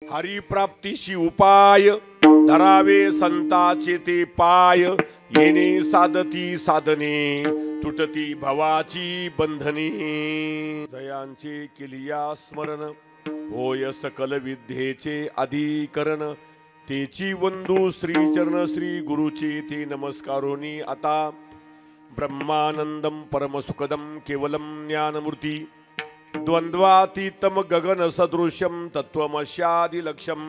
हरिप्राप्तीशी उपाय धरावे संताचे ते पाय येणे साधती साधने तुटती भवाची बंधने जयांचे केलिया स्मरण होय सकल विद्येचे अधिकरण तेची वंदू श्री चरण श्री गुरुचे ते नमस्कारोनी आता ब्रह्मानंदम परमसुखदम केवलम ज्ञानमूर्ती द्वंद्वातीतम गगन सदृश्यम तत्वमस्यादि लक्ष्यम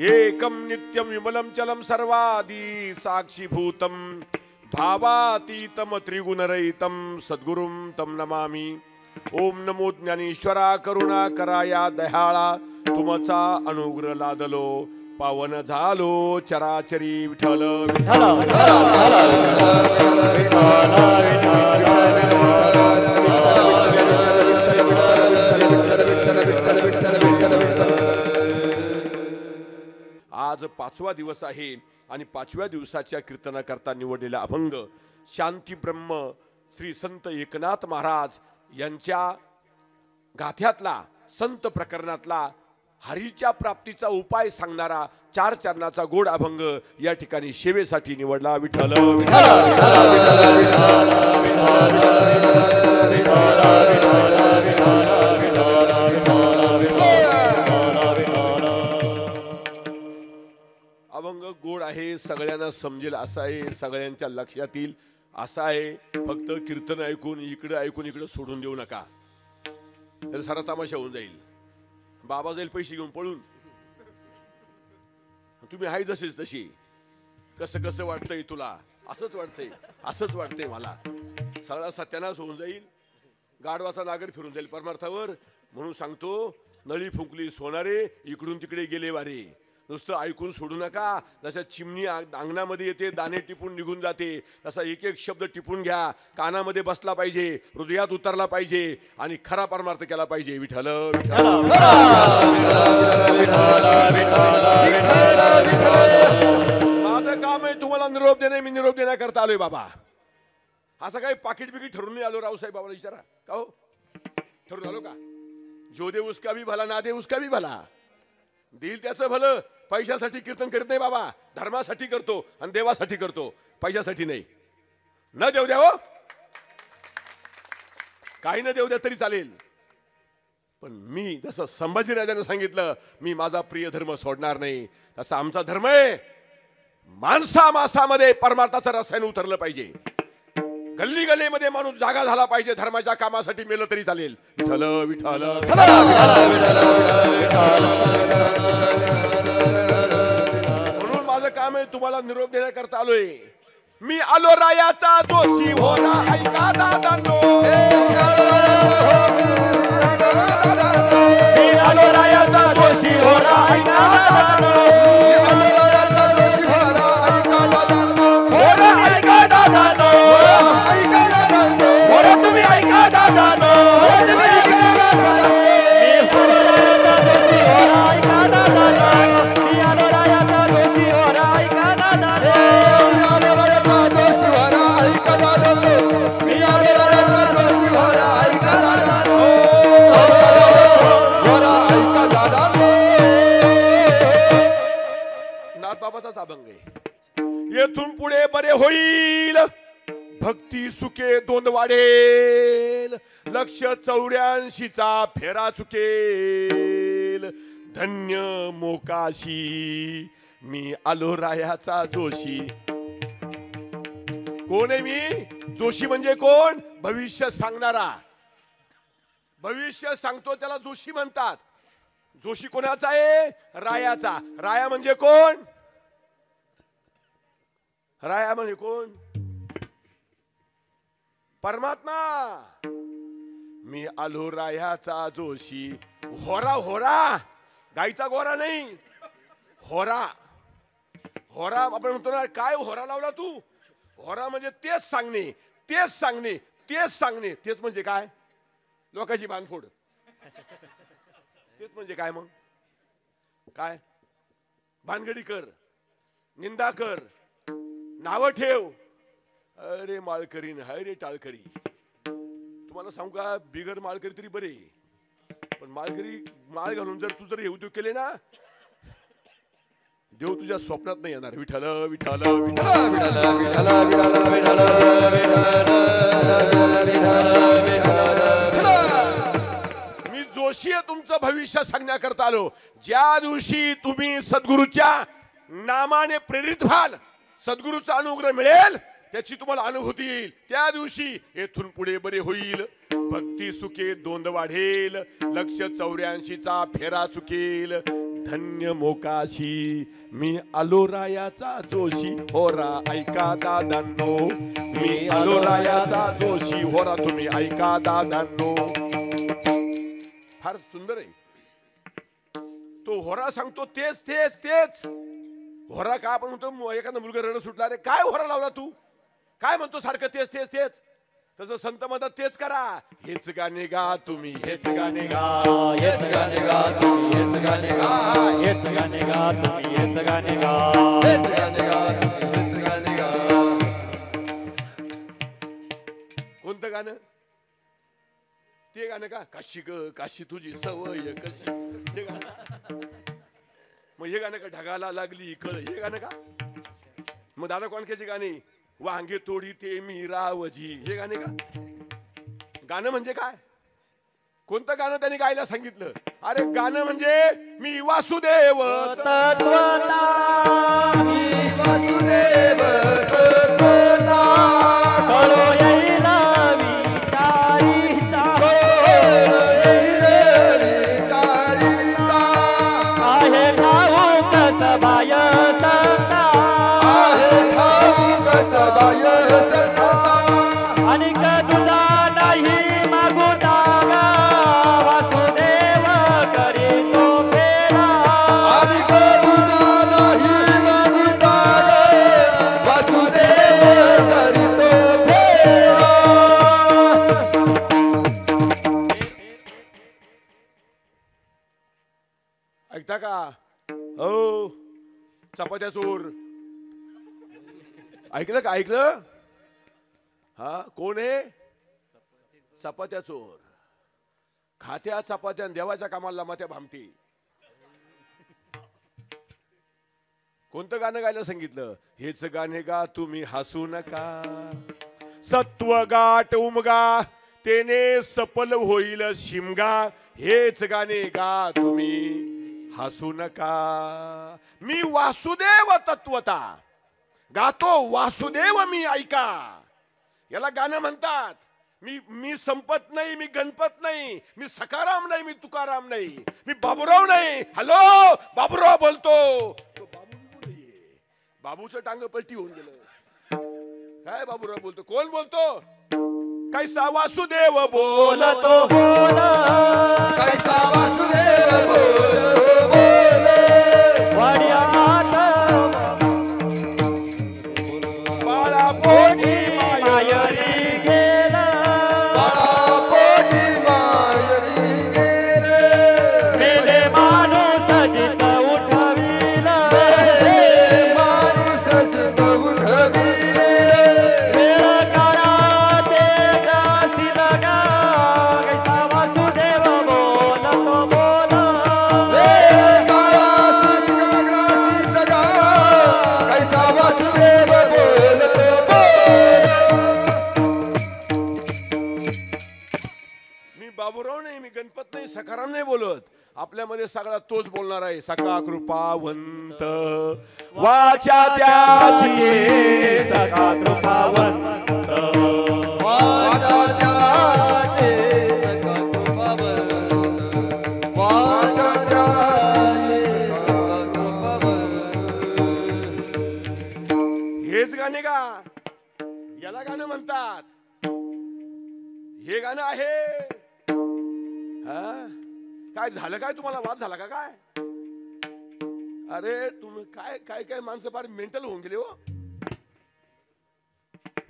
एकम नित्यम विमलम चलम सर्वादि साक्षीभूतम भावातीतम त्रिगुणरहितम सद्गुरुम तम नमामि। ओम नमो ज्ञानेश्वरा करुणा कराया दयाळा तुमचा अनुग्रह लादलो पावन झालो चराचरी विठ्ठल आज 5वा दिवस आहे आणि 5व्या दिवसाच्या कीर्तनाकरता निवडलेला अभंग शांती ब्रह्म श्री संत एकनाथ महाराज यांच्या गाथ्यातला संत प्रकरणातला हरीच्या प्राप्तीचा उपाय सांगणारा 4 चरणाचा गोड अभंग या ठिकाणी सेवेसाठी निवडला। विठ्ठल अभंग गोड आहे, सगळ्यांना समजेल असा आहे, सगळ्यांच्या लक्षात येईल असा आहे। फक्त कीर्तन ऐकून इकडे सोडून देऊ नका, तर सारा तमाशा होऊन जाईल। बाबा जाईल पैसे घेऊन पळून, तुम्ही हाय जसेच तशी। कसं कसं वाटतंय तुला? असंच वाटतंय मला। सगळा सत्यानाश होऊन जाईल, गाढवाचा नागर फिरून जाईल परमार्थावर। म्हणून सांगतो, नळी फुंकली सोनारे इकडून तिकडे गेले वारे। नुसतं ऐकून सोडू नका। जसं चिमणी अंगणामध्ये येते दाणे टिपून निघून जाते, तसा एक एक शब्द टिपून घ्या, कानामध्ये बसला पाहिजे, हृदयात उतरला पाहिजे आणि खरा परमार्थ केला पाहिजे। विठ्ठल माझं काम आहे तुम्हाला निरोप देणे, मी निरोप देण्याकरता आलोय बाबा। असं काही पाकिट बिकीट ठरून नाही आलो। रावसाहेब बाबाला विचारा, का हो ठरून आलो का? जो दे उसका भी भला, ना दे उसका भी भला। दिल त्याचं भलं। पैशासाठी कीर्तन करत नाही बाबा, धर्मासाठी करतो आणि देवासाठी करतो, पैशासाठी नाही। न देव द्या हो, काही न देव द्या तरी चालेल, पण मी जसं संभाजीराजाने सांगितलं, मी माझा प्रिय धर्म सोडणार नाही, तसा आमचा धर्म आहे। माणसा मासामध्ये परमार्थाचं रसायन उतरलं पाहिजे। गल्ली गल्लीमध्ये माणूस जागा झाला पाहिजे, धर्माच्या कामासाठी मेलं तरी चालेल। विठ्ठल विठ्ठल म्हणून माझं काम आहे तुम्हाला निरोप देण्याकरता आलोय। मी आलो रायाचा जोशी हो ना, ऐका दादांनो। मी आलो रायाचा जोशी हो ना, ऐका दादांनो। अभंग आहे। येथून पुढे बरे होईल, भक्ती सुखे दोन वाढेल, लक्ष 84चा फेरा चुकेल, धन्य मोकाशी मी आलो रायाचा जोशी। कोण आहे मी? जोशी म्हणजे कोण? भविष्य सांगणारा। भविष्य सांगतो त्याला जोशी म्हणतात। जोशी कोणाचा आहे? रायाचा। राया म्हणजे कोण? राया म्हणजे कोण? परमात्मा। मी आलो रायाचा जोशी। होरा होरा, गाईचा गोरा नाही, होरा। होरा आपण म्हणतो ना, काय होरा लावला तू? होरा म्हणजे तेच सांगणे, तेच सांगणे, तेच सांगणे। तेच म्हणजे काय? लोकांची बांधफोड। तेच म्हणजे काय? मग काय? भानगडी कर, निंदा कर, नाव ठेव। अरे माळकरी हाय रे टाळकरी। तुम्हाला सांगू का, बिगर माळकरी तरी बरे, पण माळकरी माळ घालून जर तू जर हे उद्योग केले ना, देव तुझ्या स्वप्नात नाही येणार. विठ्ठल विठ्ठल विठ्ठल. मी जोशी आहे तुमचं भविष्य सांगण्याकरता आलो. ज्या दिवशी तुम्ही सद्गुरूच्या नामाने प्रेरित व्हाल, सद्गुरूचा अनुग्रह मिळेल, त्याची तुम्हाला अनुभूती येईल. त्या दिवशी येथून पुढे बरे होईल. भक्ती सुखे दोंद वाढेल. लक्ष 84चा फेरा चुकेल. धन्य मोकाशी मी आलो रायाचा जोशी. होरा ऐका दादांनो, मी आलो रायाचा जोशी. होरा तुम्ही ऐका दादांनो. फार सुंदर आहे. तो होरा सांगतो तेच तेच तेच. होरा का आपण म्हणतो एखादा मुलगा रड सुटला, रे काय होरा लावला तू, काय म्हणतो सारखं तेच तेच तेच. तसं संत म्हणतात तेच करा. हेच गाणे गा तुम्ही, हेच गाणे गा, हेच गाणे गा तुम्ही, हेच गाणे गा, हेच गाणे गा तुम्ही, हेच गाणे गा, हेच गाणे गा तुम्ही, हेच गाणे गा. कोणतं गाणं? ते गाणं का? काशी ग काशी तुझी सवय कशी, हे गाणं. मग हे गाणं का? ढगाला लागली कळ, हे गाणं का? मग दादा कोणक्याची गाणी? वांगे तोडी ते मी रावजी, हे गाणे का? गाणं म्हणजे काय? कोणतं गाणं त्यांनी गायला सांगितलं? अरे गाणं म्हणजे मी वासुदेव तत्वता, मी वासुदेव तत्वता. कळो येईल विचारिता, आहे ठाऊक सबाय संता, आणि तुझा नाही मागू दागा. वासुदेव करी तो फेरा, आणि तुझा नाही मागू दागा. वासुदेव करी तो फेरा. ऐकता का? हो चपात्या चोर, ऐकलं का? ऐकलं? हा कोण आहे? चपात्या चोर. खात्या चपात्या देवाच्या कामाला मात्या भामटी. कोणतं गाणं गायला सांगितलं? हेच गाणे गा तुम्ही हसू नका. सत्व गाठ उमगा तेने सफल होईल शिमगा. हेच गाणे गा तुम्ही हसू नका. मी वासुदेव तत्वता गातो, वासुदेव मी ऐका. याला गाणं म्हणतात. मी संपत नाही, मी गणपत नाही, मी सकाराम नाही, मी तुकाराम नाही, मी बाबूराव नाही. हॅलो बाबूराव बोलतो. तो बाबू नाहीये, बाबूचं टांग पलटी होऊन गेलं. काय बाबूराव बोलतो? कोण बोलतो? कैसा वासुदेव बोलतो, कैसा वासुदेव बोलतो, बोले वाड्या बाळा पोटी मायरी गेला, बाळा पोटी मायरी गेले. मेले माणूस जित उठविला, मेले माणूस जित उठविले. वेळ काळा ते गासी लगा, कैसा वासुदेव बोलतो बोला. वेळ काळा ते गासी लगा, कैसा वासुदेव बोलतो बोला. मी बाबूराव नाही, मी गणपत नाही, सकाराम नाही बोलत. आपल्यामध्ये सगळा तोच बोलणार आहे. सका कृपावंत वाचा त्याची, सखा कृपावंत वाचा त्याचे, सखा कृपावंत वाचा त्याचे, सखा कृपावंत. हेच गाणे का? याला गाणं म्हणतात. हे गाणं आहे. हा काय झालं? काय तुम्हाला वाद झाला का काय? अरे तुम्ही काय काय काय माणसं फार मेंटल होऊन गेले हो.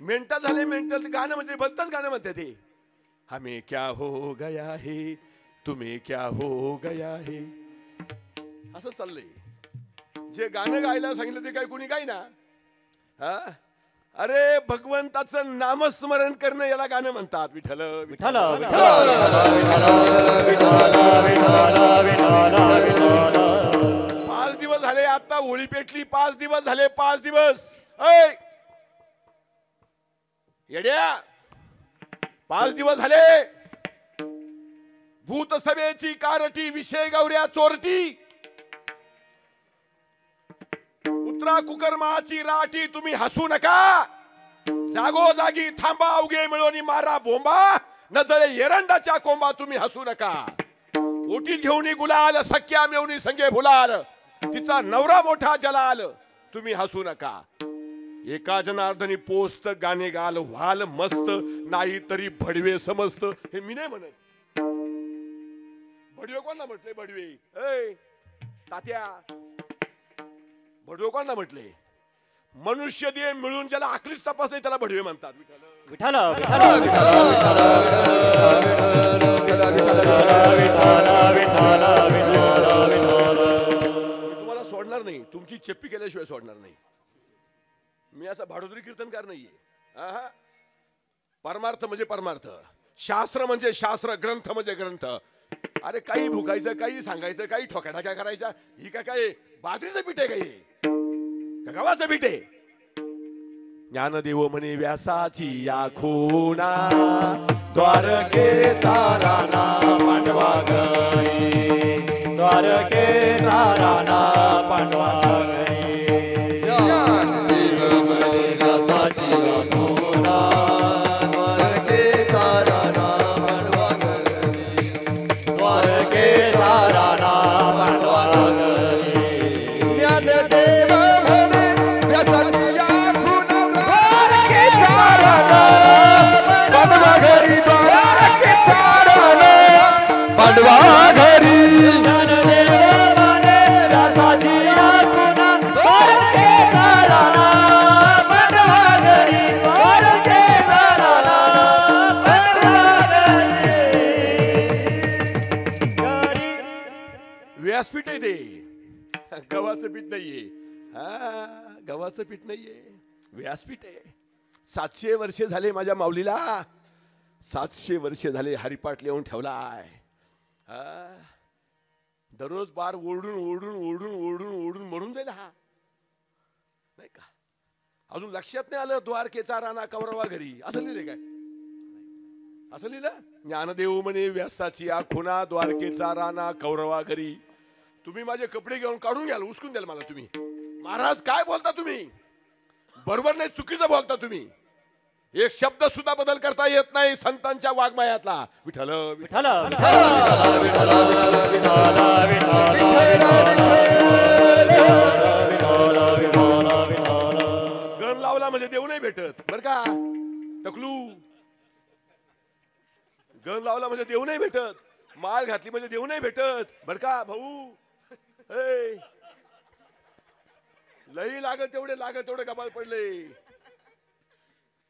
मेंटल झाले. मेंटल गाणं म्हणजे भलतच गाणं म्हणते ते. हमें क्या हो गया है, तुम्हें क्या हो गया है, असं चाललंय. जे गाणं गायला सांगितलं ते काय कोणी गाय ना. हा अरे भगवंताचं नामस्मरण करणं याला गाणं म्हणतात. विठ्ठल विठ्ठल विठ्ठल विठ्ठल विठ्ठल विठ्ठल विठ्ठल. 5 दिवस दिवस झाले, आता होळी पेटली, 5 दिवस झाले, 5 दिवस. ऐ येड्या, 5 दिवस झाले. भूतसभेची कारटी, विषय गौऱ्या चोरटी, उतरा कुकर्माची राटी. तुम्ही हसू नका, जागोजागी थांबा, अवघे मिळून मारा बोंबा, नजळे एरंडाच्या कोंबा. तुम्ही हसू नका. ओटीत घेऊन गुलाल, सख्या मेवणी संगे भुलाल, तिचा नवरा मोठा जलाल. तुम्ही हसू नका. एका जनार्दनी पोस्त गाणे गाल, व्हाल मस्त, नाही तरी भडवे समजत. हे मी नाही म्हणत. भडवे कोणाला म्हटले? भडवे ऐ तात्या, भडवे कोणाला म्हटले? मनुष्य देह मिळून ज्याला आखलीच तपास नाही त्याला भडवे म्हणतात. विठ्ठल मी तुम्हाला सोडणार नाही, तुमची चेप्पी केल्याशिवाय सोडणार नाही. मी असा भाडोदरी कीर्तनकार नाहीये. परमार्थ म्हणजे परमार्थ, शास्त्र म्हणजे शास्त्र, ग्रंथ म्हणजे ग्रंथ. अरे काही भुकायचं, काही सांगायचं, काही ठोक्याठाक्या करायच्या. ही काय बाजरीचं पीठ आहे? काही गव्हाचं पीठ आहे? ज्ञानदेव म्हणे व्यासाची या खुणा, द्वारकेचा राणा पांडवा गई, द्वारकेचा राणा पांडवा गई. ज्ञानदेव म्हणे व्यासाची या खुणा, द्वारकेचा राणा पांडवा गई, द्वारकेचा राणा पांडवा गई. ज्ञानदेव म्हणे व्यासाची या खुणा, द्वारकेचा राणा पांडवा घरी, द्वारकेचा राणा पांडवा घरी. ज्ञानदेव म्हणे व्यासाची या खुणा, द्वारकेचा राणा पांडवा घरी, द्वारकेचा राणा पांडवा घरी. व्यासपीठ आहे ते, गव्हाचं पीठ नाहीये. गव्हाचं पीठ नाहीये, व्यासपीठ आहे. 700 वर्षे झाले माझ्या माऊलीला, 700 वर्षे झाले हरिपाठ लिहून ठेवलाय. दररोज बार ओरडून ओरडून ओरडून ओरडून ओरडून मरून जाईल हा, नाही का? अजून लक्षात नाही आलं द्वारकेचा राणा कौरवा घरी असं लिहिलंय काय? असं लिहिलं? ज्ञानदेव म्हणे व्यासाची या खुणा, द्वारकेचा राणा कौरवा घरी. तुम्ही माझे कपडे घेऊन काढून घ्याल, उचकून द्याल मला. तुम्ही महाराज काय बोलता? तुम्ही बरोबर नाही, चुकीचं बोलता. तुम्ही एक शब्द सुद्धा बदल करता येत नाही संतांच्या वाङ्मयातला. विठ्ठल विठ्ठल गण लावला म्हणजे देव नाही भेटत बर का टकलू. गण लावला म्हणजे देव नाही भेटत, माळ घातली म्हणजे देव नाही भेटत बर का भाऊ. लई लागत तेवढे गबाळ पडले.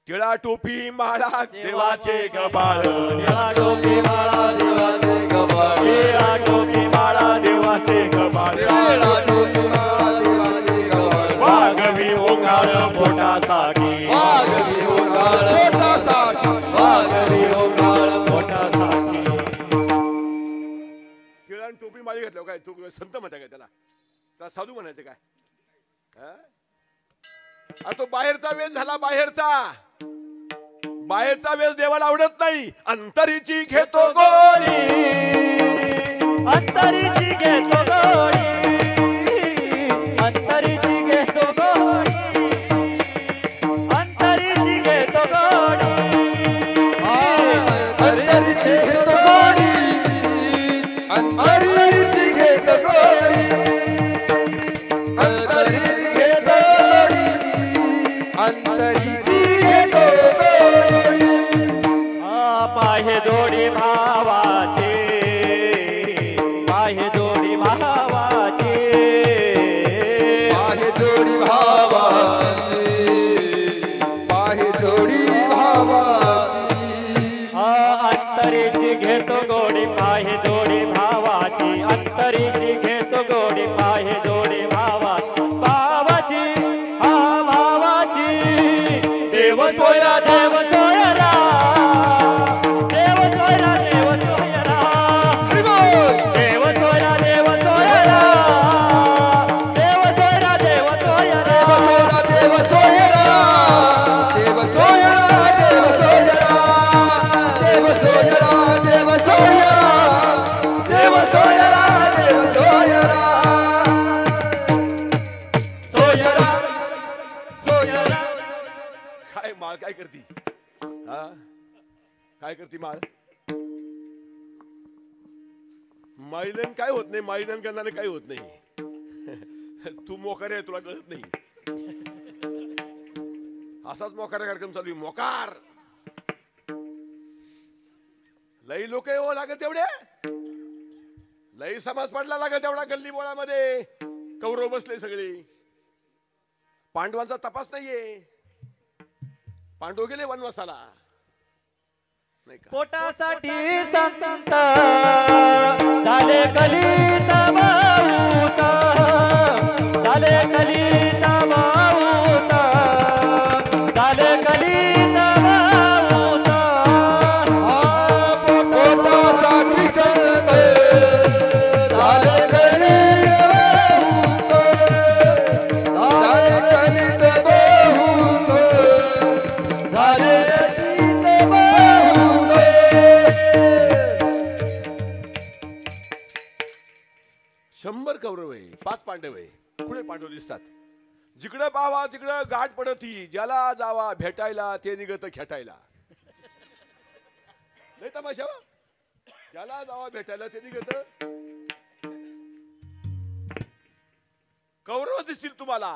टिळा टोपी माळा देवाचे गबाळ, टिळा टोपी माळा देवाचे गबाळ, टिळा टोपी माळा देवाचे गबाळ, टिळा टोपी माळा देवाचे गबाळ. वाघवी ओंकार पोटासाठी, वाघवी ओंकार पोटासाठी, वाघवी ओंकार पोटासाठी. टिळा टोपी माळी घातल्यावर काय तू संत म्हणता काय? त्याला साधू म्हणायचं काय? तो बाहेरचा वेश झाला. बाहेरचा वेश देवाला आवडत नाही. अंतरीची घेतो गोडी, अंतरीची घेतो गोडी, अंतरीची घेतो गोडी, अंतरीची घेतो गोडी, अंतरीची घेतो गोडी, अंतरीची घेतो गोडी, अंतरीची घेतो गोडी, अंतरीची घेतो गोडी. पाहे जोडी भावाचे, पाहे जोडी भावाचे, पाहे जोडी भावाची, पाहे जोडी भावाची. अंतरीची घेतो गोडी, पाहे जोडी भावाची, अंतरीची घेतो गोडी, पाहे जोडी भावाची, भावाची हा भावाची, करती हा काय करती माळ माळीनं काय होत नाही माळीनं करणारे काही होत नाही तू मोकार आहे तुला कळत नाही असाच मोकार कार्यक्रम चालू आहे मोकार लई लोक हो लागत तेवढे लई समाज पडला लागत तेवढा गल्ली बोळामध्ये कौरव बसले सगळे पांडवांचा तपास नाहीये पांडव गेले वनवासाला नाही का पोटासाठी संत झाले कलित भाऊत झाले कलित भाऊत झाले कलित भाऊत पोटासाठी संत झाले कलित भाऊत झाले कलित भाऊत शंभर कौरव आहे 5 पांडव आहे पुढे पांडव दिसतात जिकडे पावा तिकडे गाठ पडती ज्याला जावा भेटायला ते निघत खेटायला नाही तमाशा वा? ज्याला जावा भेटायला ते निघत कौरव दिसतील तुम्हाला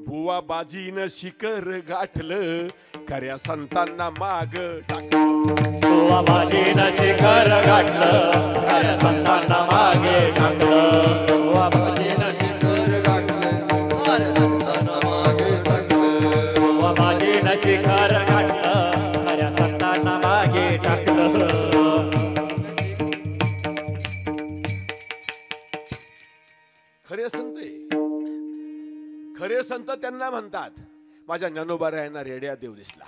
बुवा बाजीनं शिखर गाठलं खऱ्या संतांना माग टाकलं गोवा बाजीनं शिखर गाठलं खऱ्या संतांना मागे टाकलं गोवा बाजीनं शिखर गाठलं साऱ्या संतांना मागे टाकलं गोवा बाजीनं शिखर गाठलं खऱ्या संतांना मागे टाकलं खरे संत आहे खरे संत त्यांना म्हणतात माझ्या ज्ञानोबा यांना रेड्यात देव दिसला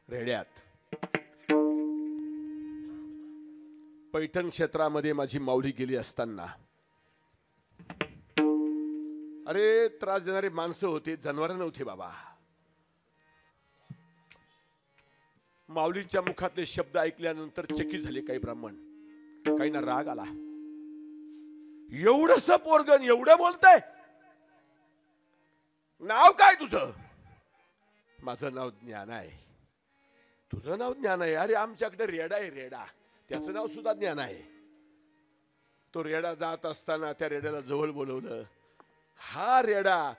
रेड्यात पैठण क्षेत्रामध्ये माझी माऊली गेली असताना अरे त्रास देणारे माणसं होते जनावर नव्हते बाबा माऊलीच्या मुखातले शब्द ऐकल्यानंतर चकित झाले काही ब्राह्मण काहींना राग आला एवढंस पोरगण एवढं बोलतंय नाव काय तुझं माझं नाव ज्ञान आहे तुझं नाव ज्ञान आहे अरे आमच्याकडे रेडा आहे रेडा त्याचं नाव सुद्धा ज्ञान आहे तो रेडा जात असताना त्या रेड्याला जवळ बोलवलं हा रेडा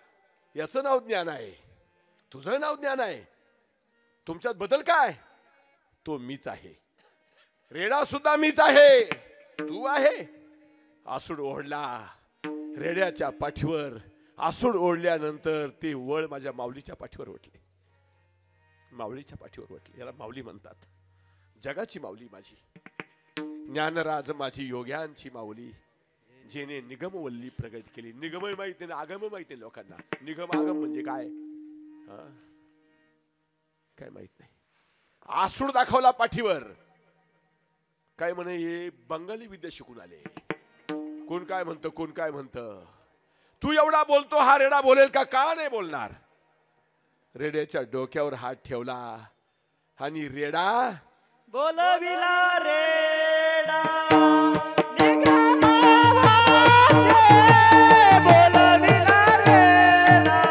याचं नाव ज्ञान आहे तुझं नाव ज्ञान आहे तुमच्यात बदल काय तो मीच आहे रेडा सुद्धा मीच आहे तू आहे आसूड ओढला रेड्याच्या पाठीवर आसूड ओढल्यानंतर ते वळ माझ्या माऊलीच्या पाठीवर ओढले माऊलीच्या पाठीवर ओढले याला माऊली म्हणतात जगाची माऊली माझी ज्ञानराज माझी योग्यांची माऊली जेने निगमवल्ली प्रगती केली निगम माहिती नाही आगम माहिती नाही लोकांना निगम आगम म्हणजे काय काय माहित नाही आसूड दाखवला पाठीवर काय म्हणे हे बंगाली विद्या शिकून आले कोण काय म्हणतं कोण काय म्हणतं तू एवढा बोलतो हा रेडा बोलेल का नाही बोलणार रेड्याच्या डोक्यावर हात ठेवला आणि रेडा बोलविला रेडा बोलविला रेडा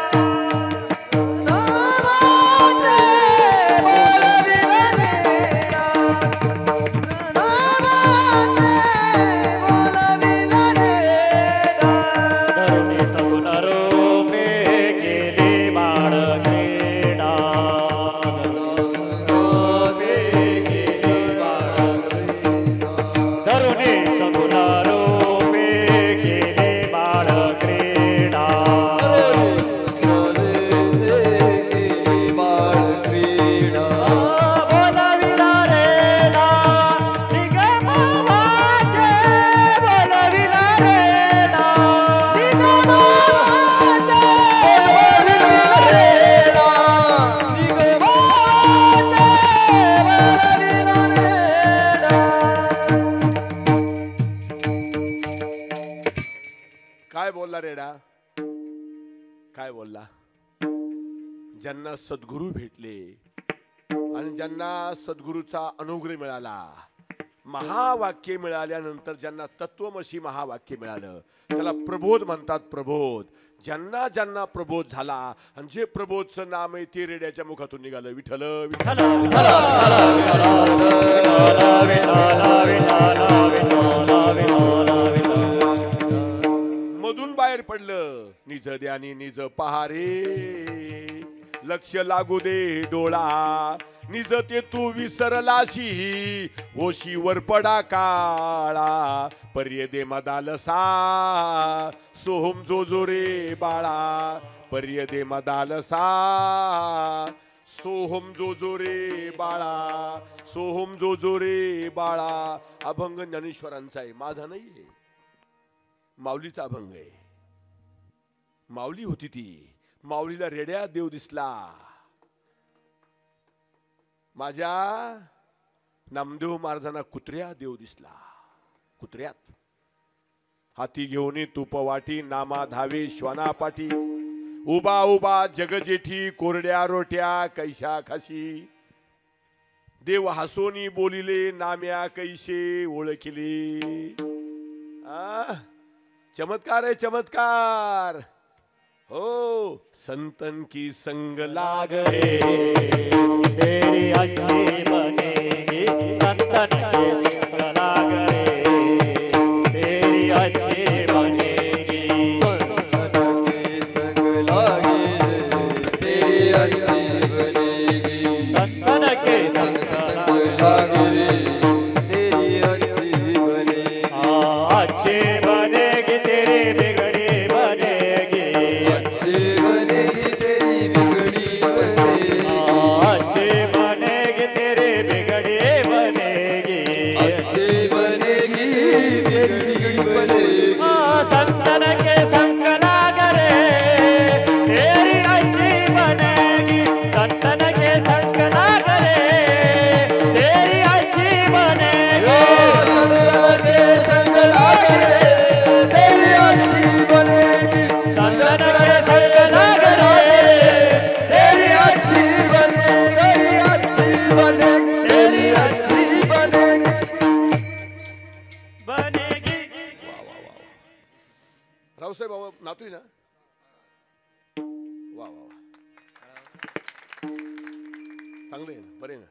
तरुणी सगुण रूपे गेली बाळ क्रीडा तरुणी सगुण रूपे गेली बाळ क्रीडा बोलविला रेडा निगमावाचे बोलविला रेडा निगमावाचे बोलविला रेडा निगमावाचे बोलविला रेडा काय बोलला रेडा काय बोलला ज्यांना सद्गुरू भेटले आणि ज्यांना सद्गुरूचा अनुग्रह मिळाला महावाक्य मिळाल्यानंतर ज्यांना तत्वमसी महावाक्य मिळालं त्याला प्रबोध म्हणतात. प्रबोध ज्यांना ज्यांना प्रबोध झाला आणि जे प्रबोधचं नाम आहे ते रेड्याच्या मुखातून निघालं. विठ्ठल विठ्ठल मधून बाहेर पडलं. निज द्यानी निज पहारे लक्ष लागू दे डोळा. निज ते तू विसरलाशी ओशीवर पडा काळा. पर्य दे मदालसा सोहम जो जो रे बाळा. पर्य दे मदालसा सोहम जो जो रे बाळा. सोहम जो जो रे बाळा. अभंग ज्ञानेश्वरांचा आहे, माझा नाहीये. माऊलीचा अभंग आहे. माऊली होती ती. माऊलीला रेड्या देव दिसला. माझ्या नामदेव महाराजांना कुत्र्या देव दिसला. कुत्र्यात हाती घेऊन तूप वाटी नामा धावे श्वाना पाठी. उभा उभा जगजेठी कोरड्या रोट्या कैशा खाशी. देव हसोनी बोलिले नाम्या कैसे ओळखिले. चमत्कार आहे चमत्कार. हो संतन की संग लाग रे तेरी अच्छी बनेगी. संतन के संग लाग रे तेरी अच्छी बनेगी. संतन के संग लागे तेरी अच्छी बनेगी. संतन के संग लागे तेरी अच्छी बनेगी. अच्छी बनेगी तेरी बिगड़ी बनेगी. अच्छी बनेगी तेरी बिगड़ी बनेगी. अच्छी बनेगी तेरी बिगड़ी बनेगी. अच्छी बनेगी तेरी बिगड़ी बनेगी. संतन के संग लाग रे तेरी अच्छी बनेगी. संतन के संग लाग रे तेरी अच्छी बनेगी. संतन के संग लागे तेरी अच्छी बनेगी. संतन के संग लाग रे तेरी अच्छी बनेगी. तेरी अच्छी बनेगी. बनेगी. रावसाहेब बाबा नातू ना. वा वा चांगले आहे ना, बरे ना.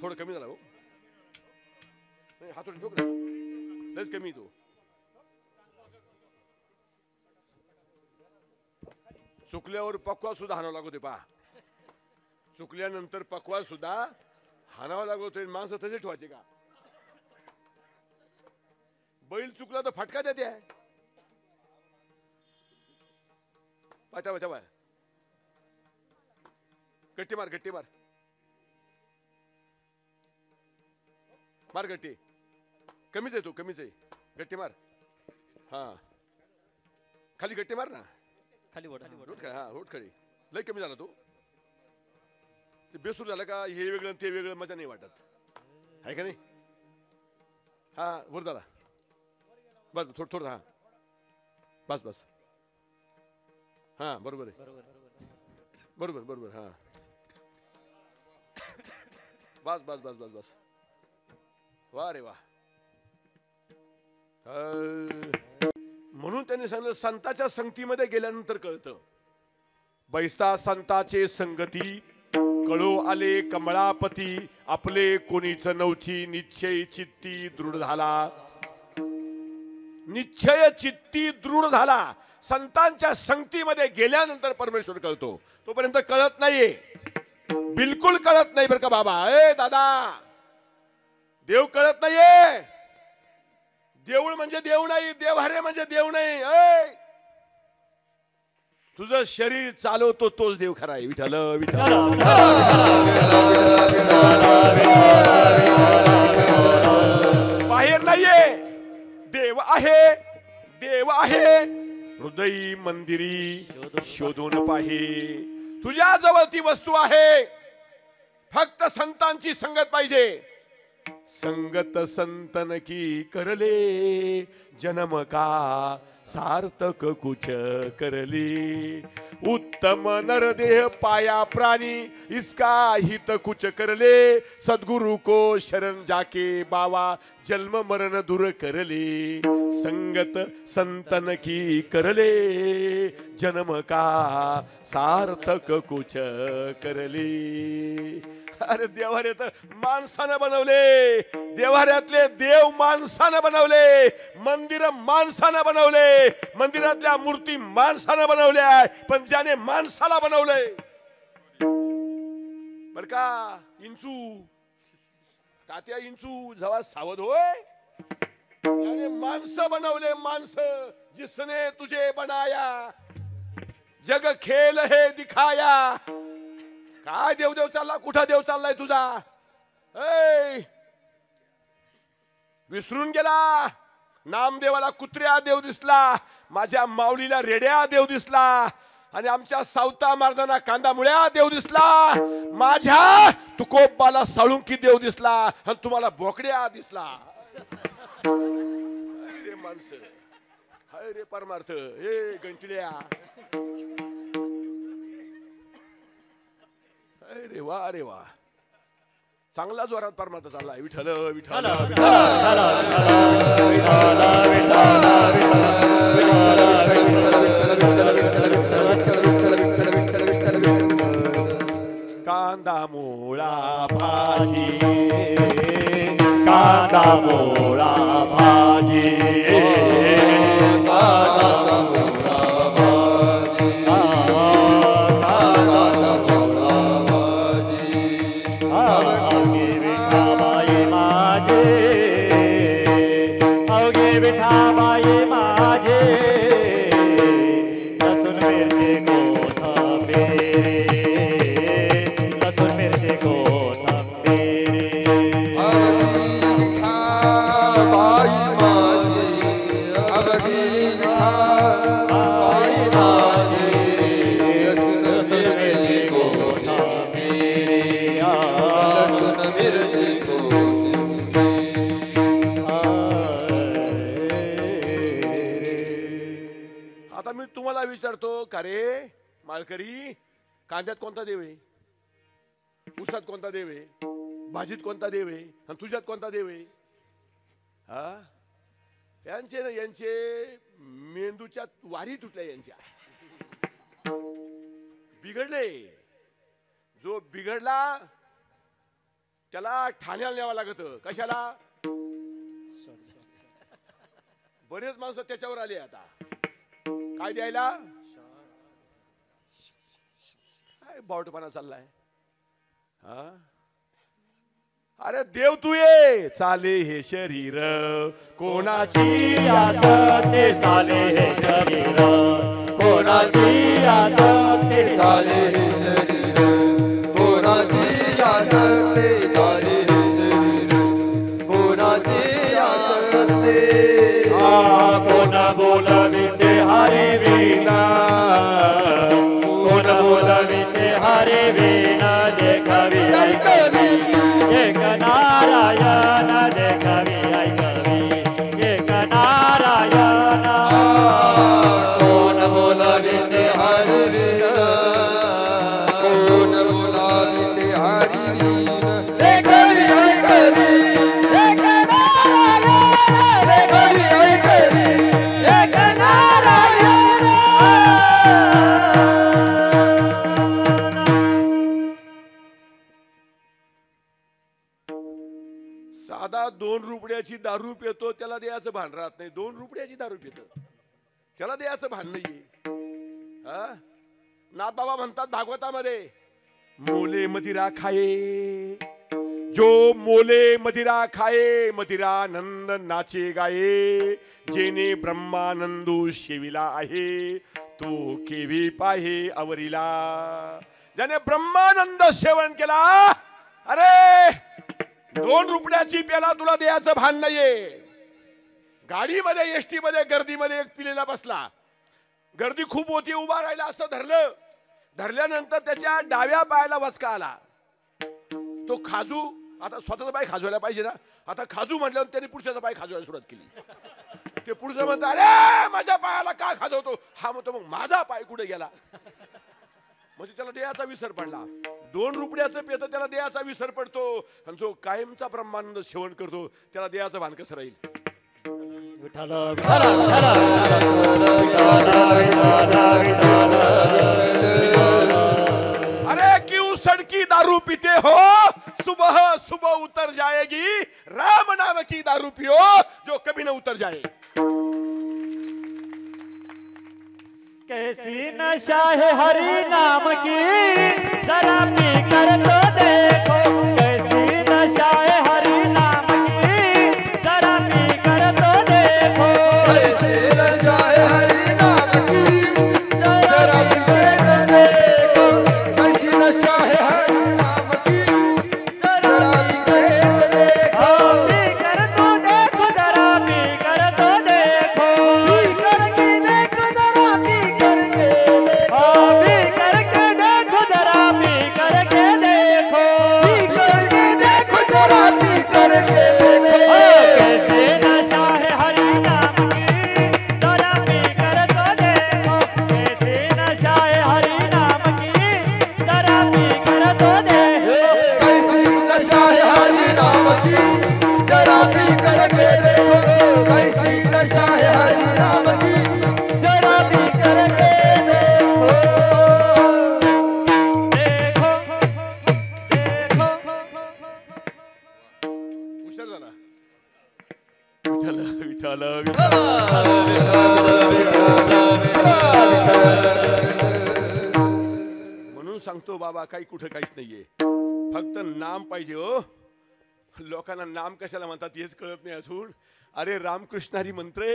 थोडं कमी झाला हो. नाही हातून ठोक ना, लयच कमी तो. चुकल्यावर पक्वा सुद्धा हाणावं लागतोय. पहा चुकल्यानंतर पक्वा सुद्धा हाणावं लागतोय. माणसं तसे ठेवायचे का? बैल चुकला तर फटका देते आहे. पाय गट्टी मार गट्टी मार मार गट्टी. कमीच आहे तो, कमीच आहे. गट्टी मार. हा खाली गट्टी मार ना. खाली बोट. हा होट खडी. लय कमी झाला तो. ते बेसूर झालं का हे वेगळं ते वेगळं मजा नाही वाटत आहे का नाही. हा वर झाला. बस थोडं थोडं. हा बस बस. हा बरोबर आहे. बरोबर बरोबर. हा बस बस बस बस बस. वा रे वा. म्हणून त्यांनी सांगितलं संताच्या संगतीमध्ये गेल्यानंतर कळतं. बैसता संताचे संगती कळो आले कमळापती. आपले कोणीच नव्हती निश्चय चित्ती दृढ झाला. निश्चय चित्ती दृढ झाला. संतांच्या संगतीमध्ये गेल्यानंतर परमेश्वर कळतो. तोपर्यंत कळत नाहीये, बिलकुल कळत नाही बरं का बाबा. ए दादा देव कळत नाहीये. देऊळ म्हणजे देव नाही, देवहारे म्हणजे देव नाही. तुझं शरीर चालवतो तोच देव खरा आहे. विठ्ठल विठ्ठल. बाहेर नाहीये, देव आहे. देव आहे हृदय मंदिरी शोधून पाहे. तुझ्या जवळ ती वस्तू आहे. फक्त संतांची संगत पाहिजे. संगत संतन की करले जन्म का सार्थक कुछ करली उत्तम नरदेह पाया प्राणी इसका हित कुछ करले सद्गुरु को शरण जाके बाबा जन्म मरण दूर करले संगत संतन की करले जन्म का सार्थक कुछ करले। अरे देवारे तर माणसानं बनवले, देवाऱ्यातले देव माणसानं बनवले, मंदिर माणसानं बनवले, मंदिरातल्या मूर्ती माणसानं बनवल्या, पण ज्याने माणसाला बनवलंय बर का इंचू तात्या इंचू जवा सावध होय, याने माणसं बनवले माणसं, जिसने तुझे बनाया जग खेल है दिखाया। काय देवदेव चालला, कुठं देव चाललाय तुझा? विसरून गेला, नामदेवाला कुत्र्या देव दिसला, माझ्या माऊलीला रेड्या देव दिसला, आणि आमच्या सावता महाराजांना कांदामुळ्या देव दिसला, माझ्या तुकोबाला साळुंकी देव दिसला, आणि तुम्हाला बोकड्या दिसला। अरे माणसं, हाय रे परमार्थ, हे गंटल्या, अरे वा अरे वा, चांगला जोरात परमार्थ चाललाय। विठ्ठल विठ्ठल कांदा मुळा भाजी, कांदा मुळा भाजी, माळकरी, कांद्यात कोणता देव आहे, उसात कोणता देव आहे, भाजीत कोणता देव आहे, आणि तुझ्यात कोणता देव आहे? हा, यांचे मेंदूच्या वारी तुटल्या, यांच्या बिघडले। जो बिघडला त्याला ठाण्याला न्यावं लागत। कशाला? बरेच माणसं त्याच्यावर आले आता, काय द्यायला? बावटपणा चाललाय। हा, अरे देव तू ये, चाले हे शरीर कोणाची आसते, चाले हे शरीर कोणाची आसते, चाले हे शरीर कोणाची आसते, चाले हे शरीर कोणाची आसते। कोण बोलविते हरी विना, कोण बोलविते हरी विना, देखवी ऐकवी एक नारायण, देखवी ऐकवी एक नारायण। कोण बोलविते हरी विना, कोण बोलविते हरी विना, देखवी ऐकवी एक नारायण, देखवी ऐकवी एक नारायण। साधा 2 रुपयाची दारू पितो त्याला द्यायचं भान राहत नाही, 2 रुपयाची दारू पितो त्याला द्यायचं भान नाहीये। हा, नाथ बाबा म्हणतात भागवतामध्ये, मोले मदिरा खाये, जो मोले मदिरा खाये, मदिरानंद नाचे गाये, जेने ब्रह्मानंदू शेविला आहे, तो केवी पाहे अवरीला। ज्याने ब्रह्मानंद सेवन केला, अरे 2 रुपयाची प्याला तुला द्यायचं भान नाहीये। गाडीमध्ये, एसटी मध्ये, गर्दीमध्ये एक पिलेला बसला, गर्दी खूप होती, उभा राहिला असतं, धरलं, धरल्यानंतर त्याच्या डाव्या पायाला वचका आला, तो खाजू आता स्वतःचा पाय खाजवायला पाहिजे ना. आता खाजू म्हटल्यावर त्यांनी पुढच्याचा पाय खाजवायला सुरुवात केली. ते पुढचं म्हणतात अरे माझ्या पायाला का खाजवतो. हा म्हणतो मग माझा पाय कुठे गेला. म्हणजे त्याला देयाचा विसर पडला. 2 रुपयाचं पेतं त्याला देयाचा विसर पडतो. आणि जो कायमचा ब्रह्मानंद सेवन करतो त्याला देयाचं भान कसं राहील. विठ्ठल अरे क्यों सड़की दारू पीते हो सुबह सुबह उतर जाएगी. राम नाम की दारू पियो जो कभी न उतर जाए. कैसी नशा है हरि नाम की जरा पी कर तो देखो. कैसी नशा है हरि नाम की जरा पी कर तो देखो. कैसी नशा है हरि नाम की जरा पी कर तो देखो. कैसी नशा है हरि नाम की जरा पी कर तो देखो. पी कर तो देखो जरा पी कर तो देखो. पी करके देखो जरा पी करके देखो. पी करके देखो जरा पी करके देखो. पी करके देखो जरा पी करके देखो. कैसे नशा है हरि नाम की जरा पी कर तो देखो. कैसे नशा है हरि नाम की जरा पी कर तो देखो. कैसी नशा है हरि नाम की जरा पी करके देखो. कैसी नशा है हरि नाम की जरा पी करके देखो. देखो देखो उशीर झाला. विठ्ठल विठ्ठल म्हणून सांगतो बाबा काही कुठं काहीच नाहीये. फक्त नाम पाहिजे. हो लोकांना नाम कशाला म्हणतात हेच कळत नाही अजून. अरे रामकृष्ण हरी मंत्रे,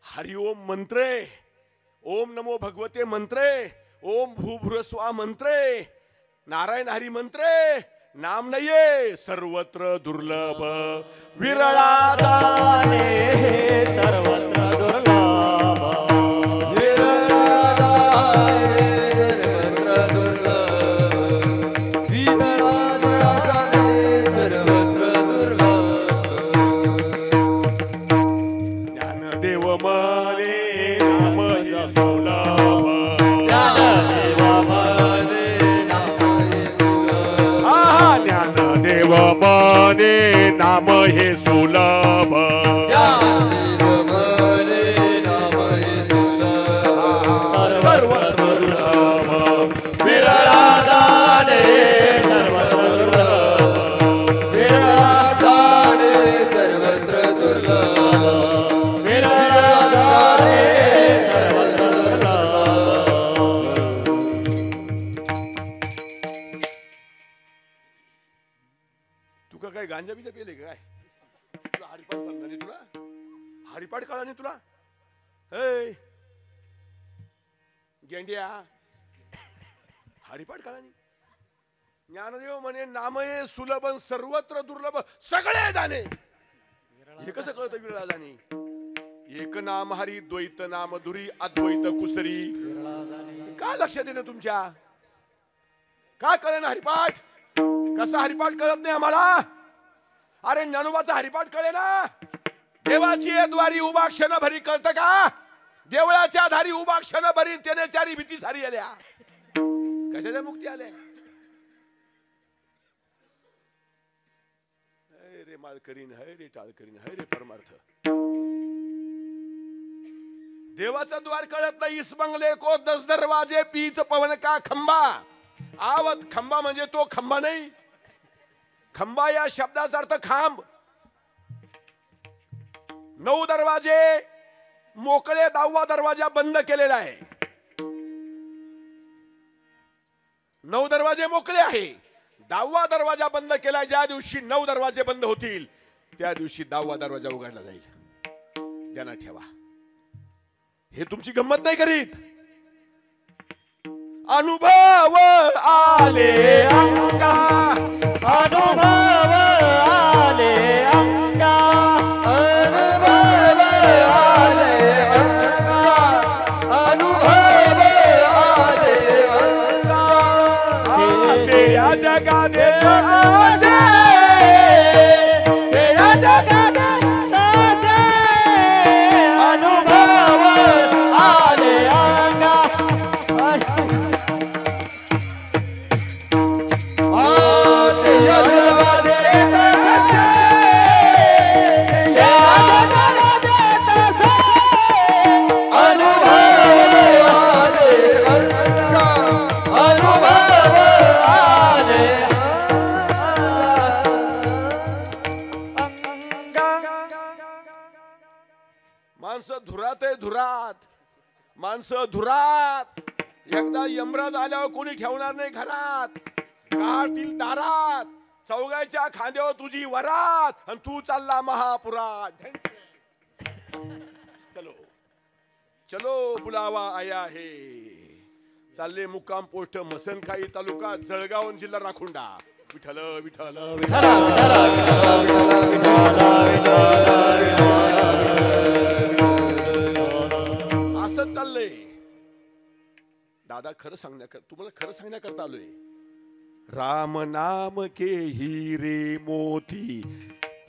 हरिओम मंत्रे, ओम नमो भगवते मंत्रे, ओम भूभुरस्वा मंत्रे, नारायण हरी मंत्रे. नाम नाहीये सर्वत्र दुर्लभ विरळादाने. सर्वत्र दुर्लभ. ज्ञानदेव मने नाम हे सुलभ. ज्ञानदेव मने नाम हे सुलभ. हा ज्ञानदेव मने नाम हे सुलभ. सर्वत्र दुर्लभ विरळादाने. सर्वत्र दुर्लभ. सर्वत्र दुर्लभ. विरळादाने सर्वत्र दुर्लभ. तुका काय गांजा बिजा पेले काय. तुला हरिपाठ सांगणार नाही. तुला हरिपाठ कळा नाही तुला. हे गेंड्या हरिपाठ कळा नाही. ज्ञानदेव म्हणे नाम हे सुलभ सर्वत्र दुर्लभ सगळे जाणे. हे कसं कळतं विरळा जाणे. एक नाम हरी द्वैत नाम धुरी अद्वैत कुसरी. का लक्षात येणं तुमच्या. का कळे ना हरिपाठ. कसा हरिपाठ कळत नाही आम्हाला. अरे ज्ञानोबाचा हरिपाठ कळे ना. देवाची द्वारी उभा क्षण भरी कळतं का. देवळाच्या धारी उभा क्षण भरी त्याने चारी भीती सारी आल्या. कशाच्या मुक्ती आल्या. हाय रे माळ करीन, हाय रे टाळ करीन, हाय रे परमार्थ. देवाचा द्वार कळत नाही. इस बंगले को 10 दरवाजे पीच पवन का खंबा. आवत खंबा म्हणजे तो खंबा नाही. खंबा या शब्दाचा अर्थ खांब. 9 दरवाजे मोकळे. 10वा दरवाजा बंद केलेला आहे. 9 दरवाजे मोकळे आहे. 10वा दरवाजा बंद केला. ज्या दिवशी 9 दरवाजे बंद होतील त्या दिवशी 10वा दरवाजा उघडला जाईल. ध्यानात ठेवा. हे तुमची गंमत नाही करीत. अनुभव आले अंगा. अनुभव आले अंगा. अनुभव आले अंगा. अनुभव आले अंगा. ते या जगात आशे माणसं धुरात आहे, धुरात माणसं धुरात. एकदा यमराज आल्यावर कोणी ठेवणार नाही घरात. काढतील दारात, चौघाच्या खांद्यावर तुझी वरात, आणि तू चालला महापुरात. चलो चलो बुलावा आया है. चालले मुक्काम पोस्ट मसनखाई तालुका जळगाव जिल्हा राखुंडा. विठ्ठल विठ्ठल असं चाललंय. दादा खरं तुम्हाला खरं सांगण्याकरता आलोय. राम नाम के हीरे मोती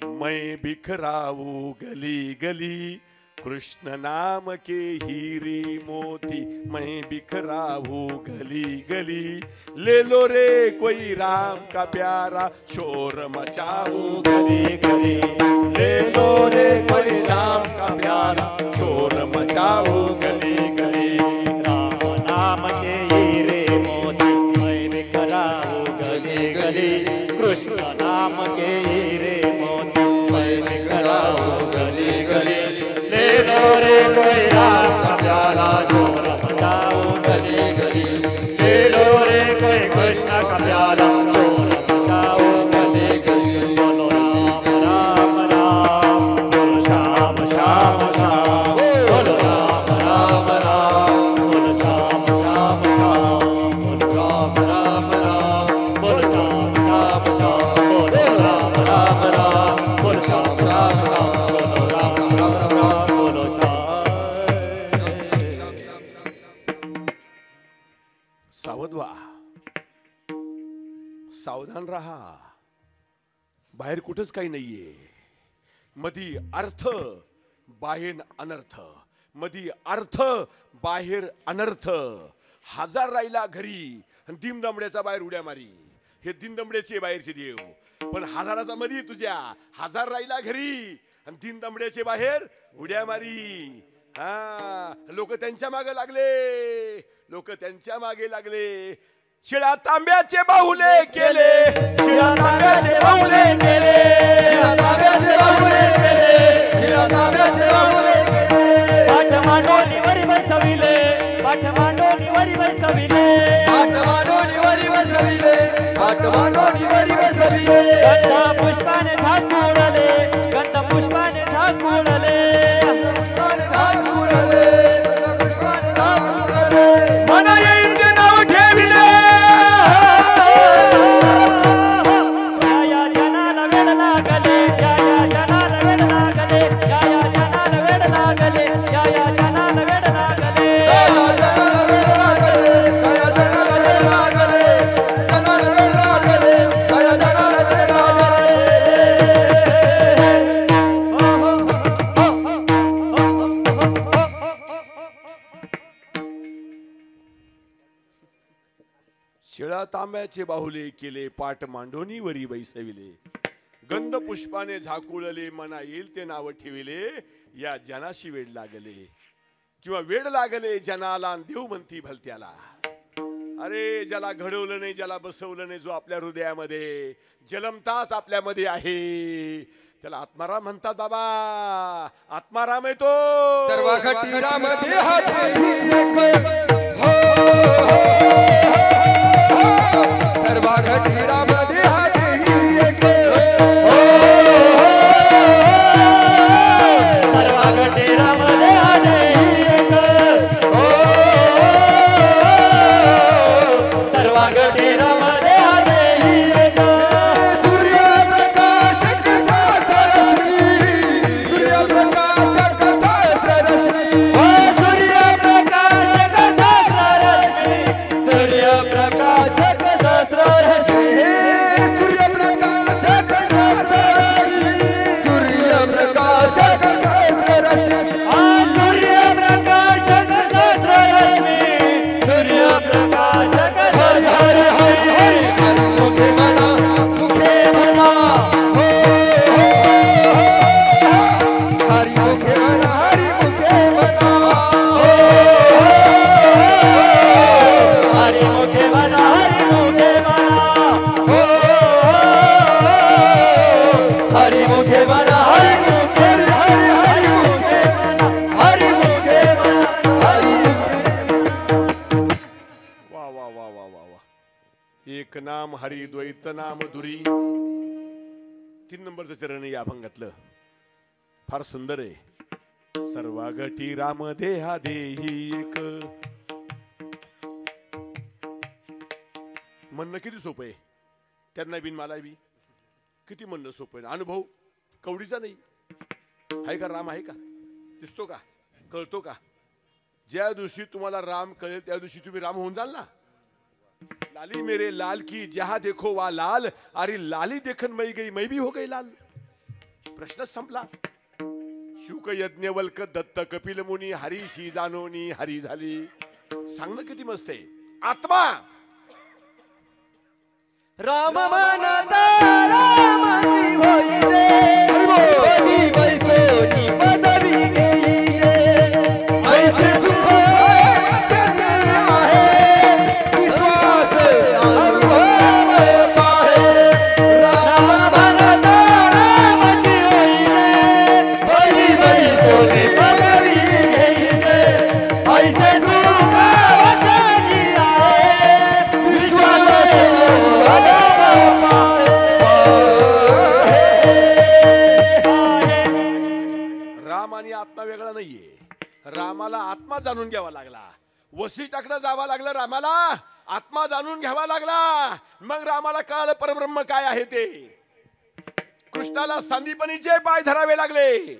मैं बिखराऊ गली गली. कृष्ण नाम के हीरे मोती मैं बिखराऊ गली गली. ले लो रे कोई राम का प्यारा शोर मचाऊ गली गली. ले लो रे कोई राम का प्यारा शोर मचाऊ गली गली. राम नाम के हीरे मोती मैं बिखराऊ गली गली. कृष्ण नाम के हीरे मोती मैं बिखराऊ गली गली. ले लो रे कोई राम का प्याला शोर मचाओ गली गली. ले लो रे कोई कृष्ण का प्याला शोर मचाओ गली गली. बोलो राम राम राम, बोलो श्याम श्याम श्याम. बोलो राम राम राम, बोलो श्याम श्याम श्याम. बोलो राम राम राम, बोलो श्याम श्याम श्याम. बोलो राम राम राम, बोलो श्याम श्याम श्याम. बोलो राम राम राम, बोलो सावध व्हा, सावधान राहा. बाहेर कुठंच काही नाहीये. मधी अर्थ बाहेर अनर्थ, मधी अर्थ बाहेर अनर्थ. हजार राहिला घरी आणि दिमदमड्याचा बाहेर उड्या मारी. हे दिमदमड्याचे बाहेरचे देव, पण हजाराचा मधी तुझ्या. हजार राहिला घरी आणि दिमदमड्याचे बाहेर उड्या मारी. हा, लोक त्यांच्या मागे लागले, लोक त्यांच्या मागे लागले. शिळा तांब्याचे बाहुले केले, शिळा तांब्याचे बाहुले केले. शिळा तांब्याचे बाहुले केले, शिळा तांब्याचे बाहुले केले. पाठ मांडोनी वरी बसविले, पाठ मांडोनी वरी बसविले. पाठ मांडोनी वरी बसविले, पाठ मांडोनी वरी बसविले. गंध पुष्पाने झाकूडले, गंध पुष्पाने झाकूडले. पुष्पाने झाकूडले, पुष्पाने झाकूडले. मना येईल ते नाव ठेविले. या जनाला वेड लागले, या जनाला वेड लागले. या जनाला वेड लागले, या जनाला वेड लागले. जनाला वेड लागले, या जनाला वेड लागले. जनाला वेड लागले, या जनाला वेड लागले. शिळा तांब्याचे बाहुले केले, पाठ मांडोनी वरी बैसविले. गंध पुष्पाने झाकुळले, मना येईल ते नाव ठेविले. या जनाशी वेड लागले, किंवा वेड लागले जनाला देव म्हणती भलत्याला. अरे ज्याला घडवलं नाही, ज्याला बसवलं नाही, जो आपल्या हृदयामध्ये जलमताच आपल्यामध्ये आहे, त्याला आत्माराम म्हणतात. बाबा आत्माराम आहे तो. सर्व खटीरामध्ये हाती हो, सर्व खटीरामध्ये हाती एक. सर्व गटेरामध्ये आले एक. सर्व गटेरामध्ये आले एक. सूर्यप्रकाश सहस्ररश्मी, सूर्यप्रकाश सहस्ररश्मी. सूर्यप्रकाश सहस्ररश्मी, सूर्यप्रकाश सहस्ररश्मी. सूर्यप्रकाश सहस्ररश्मी, सूर्यप्रकाश सहस्ररश्मी. एक नाम हरी द्वैत नाम दुरी. 3 नंबरचं चरण या अभंगातलं फार सुंदर आहे. सर्वागटी राम देहा देही एक. म्हणणं किती सोपं आहे, त्यांना बिन मला बी किती म्हणणं सोपं आहे. अनुभव कवडीचा नाही. आहे का राम? आहे का? दिसतो का? कळतो का? ज्या दिवशी तुम्हाला राम कळेल त्या दिवशी तुम्ही राम होऊन जाल ना. लाली मेरे लाल की जहा देखो वा लाल, अरे लाली देखन मै गई मै भी हो गई लाल. प्रश्नच संपला. शुक यज्ञवल्क दत्त कपिल मुनी हरीशी जानोनी हरी झाली. सांगणं किती मस्त आहे. आत्मा राम म्हणता रामाची होई रे, बनी बैसोनी पदवी घेई रे. ऐसे सुख वचन आहे, विश्वास अनुभव पाहे. राम म्हणता रामाची होई रे, बनी बैसोनी पदवी घेई रे. ऐसे सुख वचन आहे, विश्वास राम आणि आत्मा वेगळा नाहीये. रामाला आत्मा जाणून घ्यावा लागला. वशिष्ठाकडे जावं लागलं रामाला. आत्मा जाणून घ्यावा लागला. मग रामाला कळालं परब्रह्म काय आहे ते. कृष्णाला संदीपनीचे पाय धरावे लागले.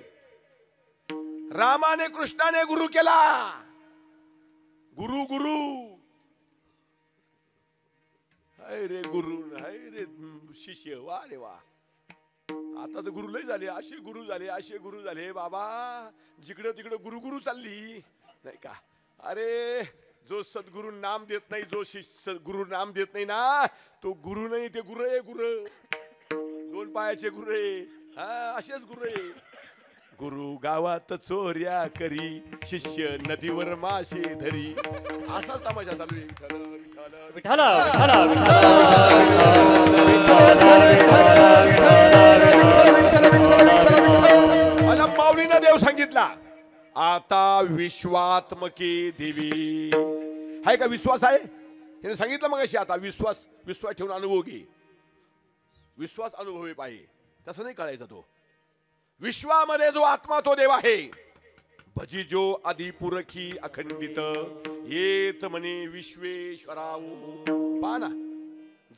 रामाने कृष्णाने गुरु केला. गुरु गुरु हाय रे गुरु, हाय रे शिष्य. वा रे वा. आता तर गुरु लय झाले. असे गुरु झाले, असे गुरु झाले बाबा. जिकडं तिकडं गुरु गुरु चालली नाही का. अरे जो सद्गुरु नाम देत नाही, जो शिष्य गुरु नाम देत नाही ना, तो गुरु नाही, ते गुरु आहे. गुरु 2 पायाचे गुरु आहे. हा असेच गुरु आहे. गुरु गावात चोऱ्या करी, शिष्य नदीवर मासे धरी. असाच तमाशा चालू आहे. विठाला विठाला माझ्या माऊलीनं देव सांगितला आता विश्वात्मके देवी. हाय का विश्वास आहे? त्याने सांगितलं मग अशी आता विश्वास ठेवून अनुभव घे. विश्वास अनुभवी पाहिजे. तसं नाही कळायचा. तो विश्वामध्ये जो आत्मा तो देव आहे. भजी जो आदिपुरखी अखंडित येत म्हणे विश्वेश्वराऊ. पहा ना,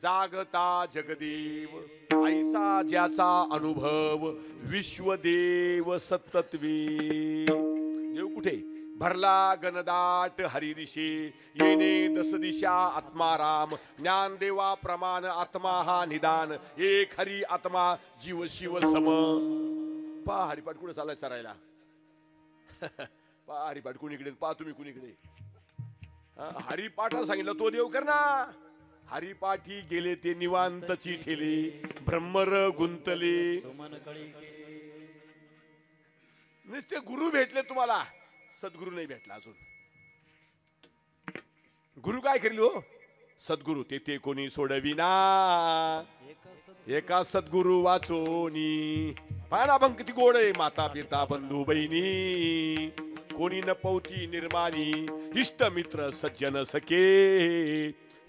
जागता जगदेव ऐसा ज्याचा अनुभव विश्वदेव सत्तत्वे. देव कुठे? भरला गणदाट हरिदिशे येणे दस दिशा आत्माराम. ज्ञानदेवा प्रमाण आत्मा हा निदान. एक हरी आत्मा जीव शिव सम. पहा हरिपाठ कुठे चाललाय चरायला. पहा हरिपाठ कुणीकडे, पहा तुम्ही कुणीकडे. हरिपाठा सांगितलं तो देव कर ना. हरिपाठी गेले ते निवांतची ठेले, ब्रह्मर गुंतले. नुसते गुरु भेटले तुम्हाला, सद्गुरु नाही भेटला अजून. गुरु काय करेल हो? सद्गुरु ते कोणी सोडविना, एका सद्गुरु वाचोनी. पाना मग किती गोड आहे. माता पिता बंधू बहिणी कोणी न पवती निर्माणी. इष्ट मित्र सज्जन सखे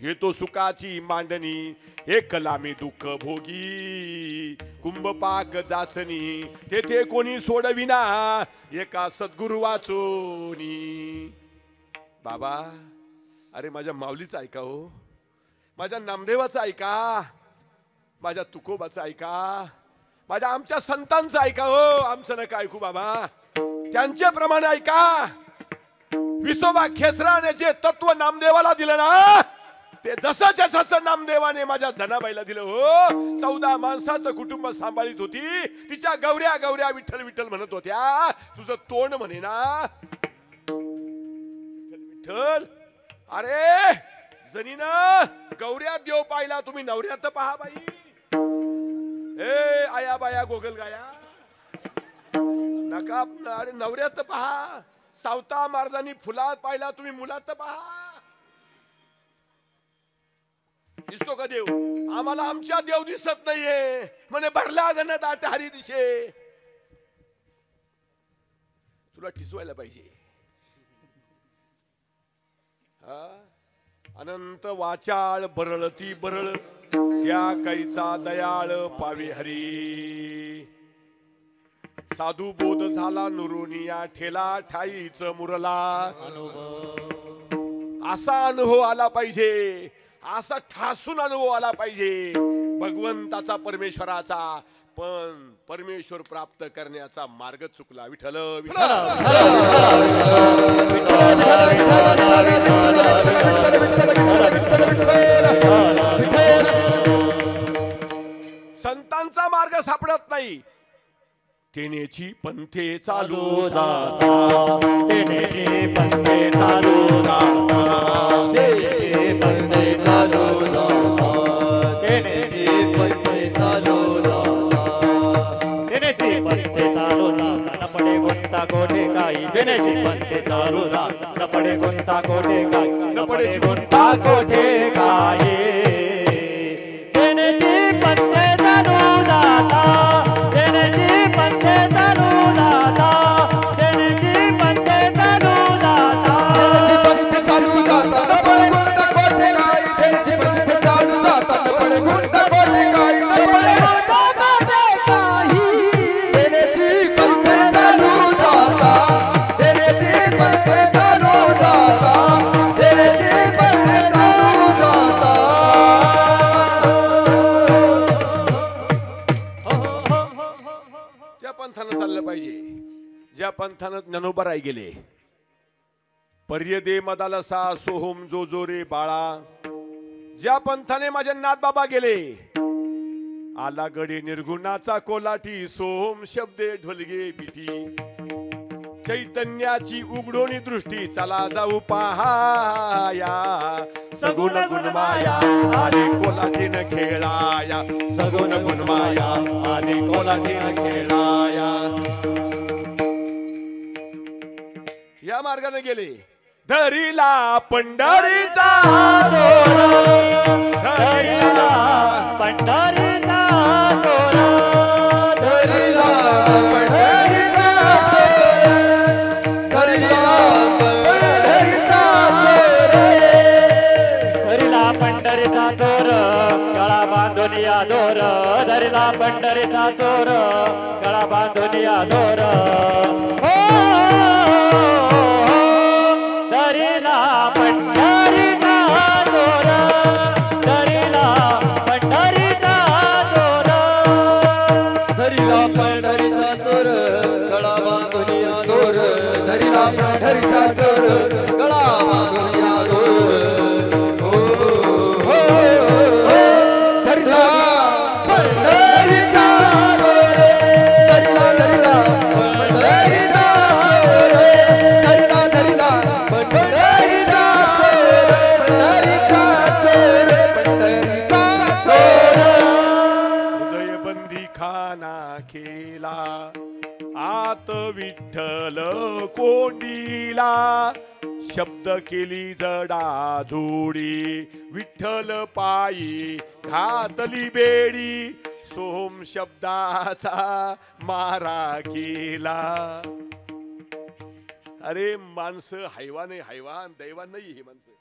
हे तो सुखाची मांडणी. एकला मी दुःख भोगी कुंभपाक जाचनी. तेथे कोणी सोडविना एका सद्गुरु वाचोनी. बाबा अरे माझ्या माऊलीचं ऐका हो, माझ्या नामदेवाचं ऐका, माझ्या तुकोबाचं ऐका, माझ्या आमच्या संतांचं ऐका हो. आमचं नका ऐकू बाबा, त्यांच्या प्रमाणे ऐका. विसोबा खेसराने जे तत्व नामदेवाला दिलं ना, ते जसंच्या जसं नामदेवाने माझ्या जनाबाईला दिलं हो. 14 माणसाचं कुटुंब सांभाळीत होती. तिच्या गौऱ्या गौऱ्या विठ्ठल विठ्ठल म्हणत होत्या. तुझं तोंड म्हणे ना विठ्ठल. अरे जनीनं गौऱ्यात देव पाहिला, तुम्ही नवऱ्यात पहा बाई. ए आया बाया गोगल गाया नका. अरे नवऱ्यात पहा. सावता महाराजांनी फुलात पाहिला, तुम्ही मुलात पहा. दिसतो का देव? आम्हाला आमच्या देव दिसत नाहीये म्हणे. भरला गणदाट हरी दिशे. तुला टिचवायला पाहिजे. हा अनंत वाचाळ बरळती बरळ त्या कैचा दयाळ पावे हरी साधू बोध झाला नुरुनिया ठेला ठाईच मुरला असा अनुभव आला पाहिजे असा ठासून अनुभव आला पाहिजे भगवंताचा परमेश्वराचा पण परमेश्वर प्राप्त करण्याचा मार्ग चुकला विठ्ठल संतांचा मार्ग सापडत नाही तेनेची पंथे चालू जाता तेनेची पंथे चालू जाता तेनेची पंथे चालू जाता तेनेची पंथे चालू जाता तेनेची पंथे चालू जाता न पडे गुंता कोठे काही तेनेची पंथे चालू जाता न पडे गुंता कोठे काही न पडे गुंता कोठे काही तेनेची पंथे चालू जाता तेनेची पंथे चालू जाता तेनेची पंथे चालू जाता पंथ चालू जाता न पडे गुंता कोठे काय त्यांची पंथ चालू जाता न पडे गुंता कोठे काय न पडे गुंता कोठे काही त्यांची पंथ चालू जाता त्यांची पंथ चालू जाता त्यांची पंथ चालू जाता त्या पंथानं चाललं पाहिजे ज्या पंथानं ज्ञानोबा गेले पर्यदे मदालसा सोहम जो जो रे बाळा ज्या पंथाने माझे नाथ बाबा गेले आला गडे निर्गुणाचा कोलाठी सोहम शब्दे ढोलगे पिठी चैतन्याची उघडोनी दृष्टी चला जाऊ पहाया सगुण गुणमाया आले कोलाठीन खेळाया सगुण गुणमाया आले कोलाठीन खेळाया या मार्गाने गेले धरीला पंढरीचा जोर धरीला पंढरीचा जोर धरीला पंढरीचा धरीला पंढरीचा धरीला पंढरीचा चोर गळा बांधून या दोर धरीला पंढरीचा चोर गळा बांधून या दोर धरीला पंढरीचा चोर धरीला पंढरीचा चोर धरीला पंढरीचा चोर गळा बांधून या दोर धरीला पंढरीचा चोर गळा बांधून या दोर धरीला पंढरीचा चोर धरीला धरीला पंढरीचा चोर धरीला धरीला पंढरीचा चोर पंढरीचा चोर पंढरीचा चोर हृदय बंदी खाना केला आत विठ्ठल कोंडीला शब्द केली जडा जोडी विठ्ठल पायी घातली बेडी सोम शब्दाचा मारा केला अरे माणसं हैवान आहे हैवान दैवान नाही हे माणसं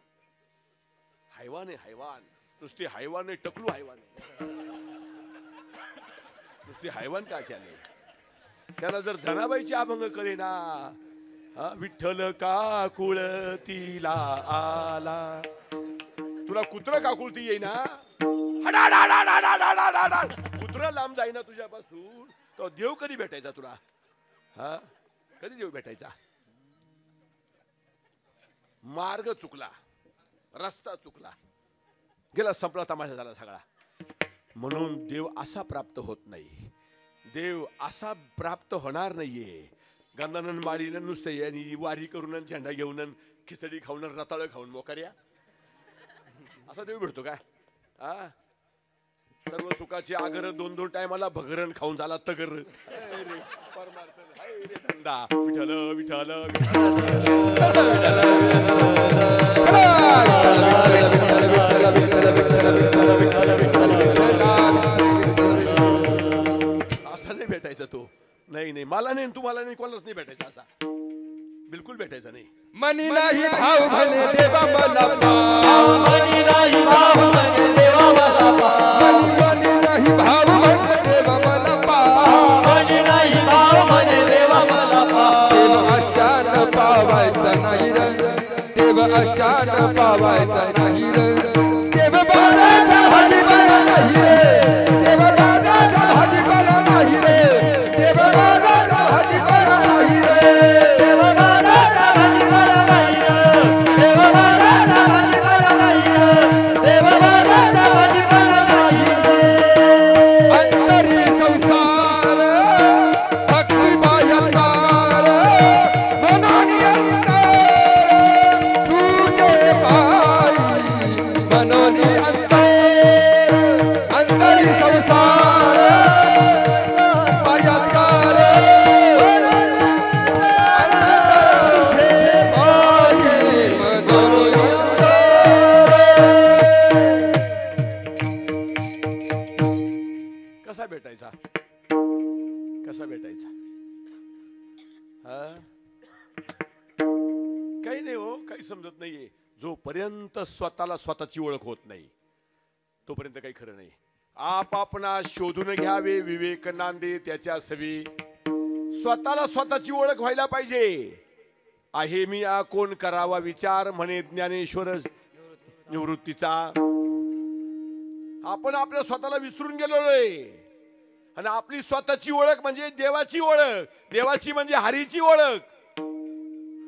हैवान आहे हैवान नुसती हैवान आहे टकलू हैवान आहे नुसती हैवान का चाले त्याला जर जनाबाईची अभंग कळे ना विठ्ठल काकुळतीला आला तुला कुत्र काकुळती येईना कुत्र लांब जाईना तुझ्यापासून तो देव कधी भेटायचा तुला हा कधी देव भेटायचा मार्ग चुकला रस्ता चुकला गेला संपला तमाशा झाला सगळा म्हणून देव असा प्राप्त होत नाही देव असा प्राप्त होणार नाहीये गंधानन माळीनं नुसते आणि वारी करून झेंडा घेऊन खिचडी खाऊन रताळ खाऊन मोकऱ्या असा देव भेटतो का सर्व सुखाची आगर दोन दोन टायमाला भगरण खाऊन झाला तगर धंदा विठ्ठल विठ्ठल असा नाही भेटायचा तो नाही नाही मला नाही तुम्हाला नाही कोणालाच नाही भेटायचा असा बिलकुल भेटायचा नाही. मनी नाही भाव म्हणे देवा मला पाव. मनी नाही भाव म्हणे देवा मला पाव. मनी नाही भाव म्हणे देवा मला पाव. मनी नाही भाव म्हणे देवा मला पाव. देव अशान पावायचा नाही रे. देव अशान पावायचा नाही रे. देव बाजाचा भाजीपाला नाही रे. देव बाजाचा भाजीपाला नाही रे. देव बाजाचा भाजीपाला नाही रे. देव बाजाचा भाजीपाला नाही रे. देव बाजाचा भाजीपाला नाही रे. देव बाजाचा भाजीपाला नाही रे. अंतरी संसार भक्ती बाह्यकार मनानी अंतर तुझे पायी मनानी अंतर. अंतरी संसार बाह्यकार अंतर तुझे पायी मनानी कसा भेटायचा, कसा भेटायचा? हा काही नाही हो, काही समजत नाहीये. जोपर्यंत स्वतःला स्वतःची ओळख होत नाही तोपर्यंत काही खरं नाही. आपणा शोधून घ्यावे विवेक नांदे त्याच्या सवी. स्वतःला स्वतःची ओळख व्हायला पाहिजे. आहे मी कोण करावा विचार म्हणे ज्ञानेश्वर निवृत्तीचा. आपण आपल्या स्वतःला विसरून गेलोय आणि आपली स्वतःची ओळख म्हणजे देवाची ओळख. देवाची म्हणजे हरीची ओळख.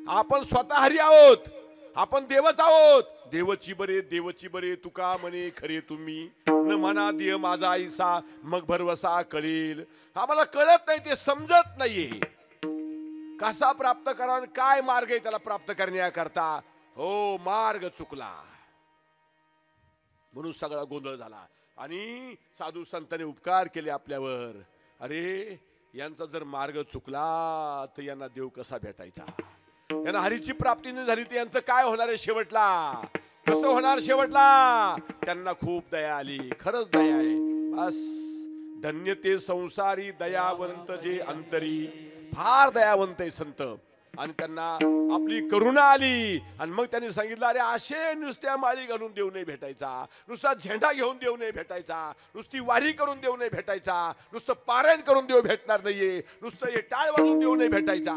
आपण स्वतः हरी आहोत, आपण देवच आहोत. देवची बरे देवची बरे तुका म्हणे खरे तुम्ही न म्हणा देह माझा आईसा मग भरवसा कळेल. आम्हाला कळत नाही, ते समजत नाहीये. कसा प्राप्त करा, काय मार्ग आहे त्याला प्राप्त करण्याकरता. हो, मार्ग चुकला म्हणून सगळा गोंधळ झाला. आणि साधू संतांनी उपकार केले आपल्यावर. अरे यांचा जर मार्ग चुकला तर यांना देव कसा भेटायचा, यांना हरीची प्राप्ती नाही झाली तर यांचं काय होणार आहे शेवटला, कसं होणार शेवटला. त्यांना खूप दया आली, खरंच दया आहे. बस धन्य ते संसारी दयावंत जे अंतरी. फार दयावंत आहे संत. आणि त्यांना आपली करुणा आली आणि मग त्यांनी सांगितलं, अरे असे नुसत्या माळी घालून देव नाही भेटायचा, नुसता झेंडा घेऊन देव नाही भेटायचा, नुसती वारी करून देव नाही भेटायचा, नुसतं पारायण करून देव भेटणार नाहीये, नुसतं हे टाळ वाजून देव नाही भेटायचा.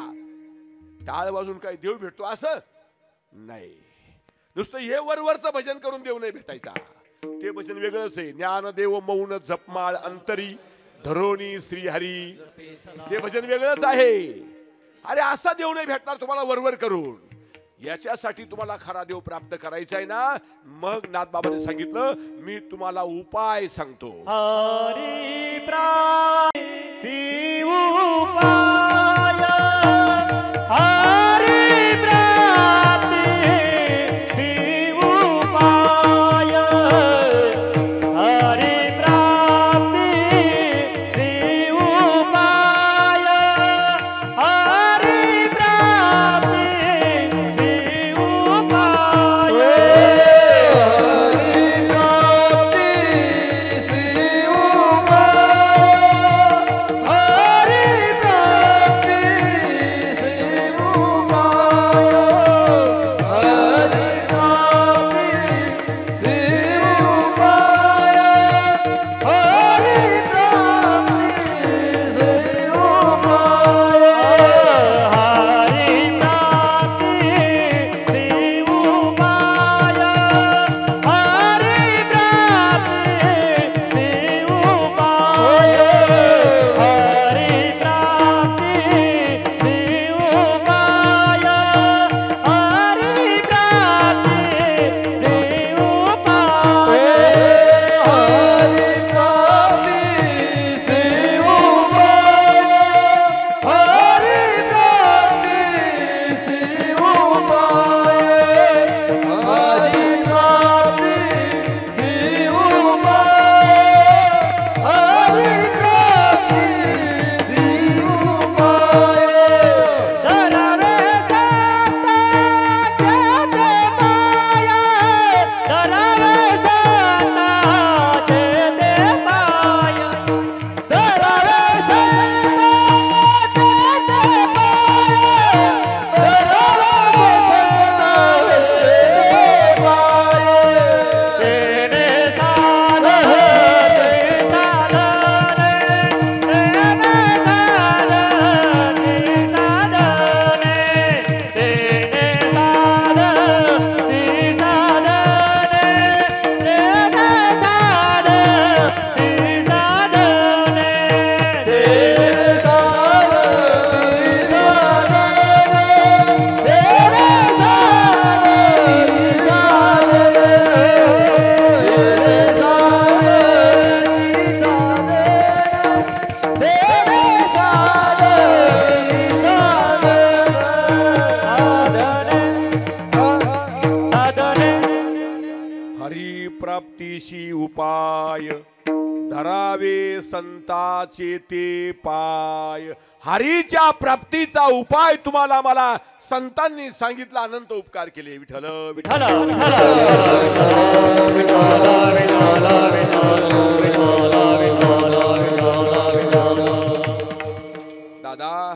टाळ वाजून काय देव भेटतो असं नाही. नुसतं हे वरवरचं भजन करून देव नाही भेटायचा. ते भजन वेगळंच आहे. ज्ञानदेव मौन जपमाळ अंतरी धरोणी श्रीहरी, ते भजन वेगळंच आहे. अरे असा देव नाही भेटणार तुम्हाला वरवर करून. याच्यासाठी तुम्हाला खरा देव प्राप्त करायचा आहे ना, मग नाथबाबांनी सांगितलं, मी तुम्हाला उपाय सांगतो. हरी प्राप्ती उपाय. हरी प्राप्ती उपाय. हरी प्राप्ती उपाय. हरी प्राप्ती उपाय. हरी प्राप्ती उपाय. प्राप्तीशी उपाय धरावे संताचे ते पाय. हरीच्या प्राप्तीचा उपाय तुम्हाला मला संतांनी सांगितला. अनंत उपकार केले. विठ्ठल विठ्ठल दादा,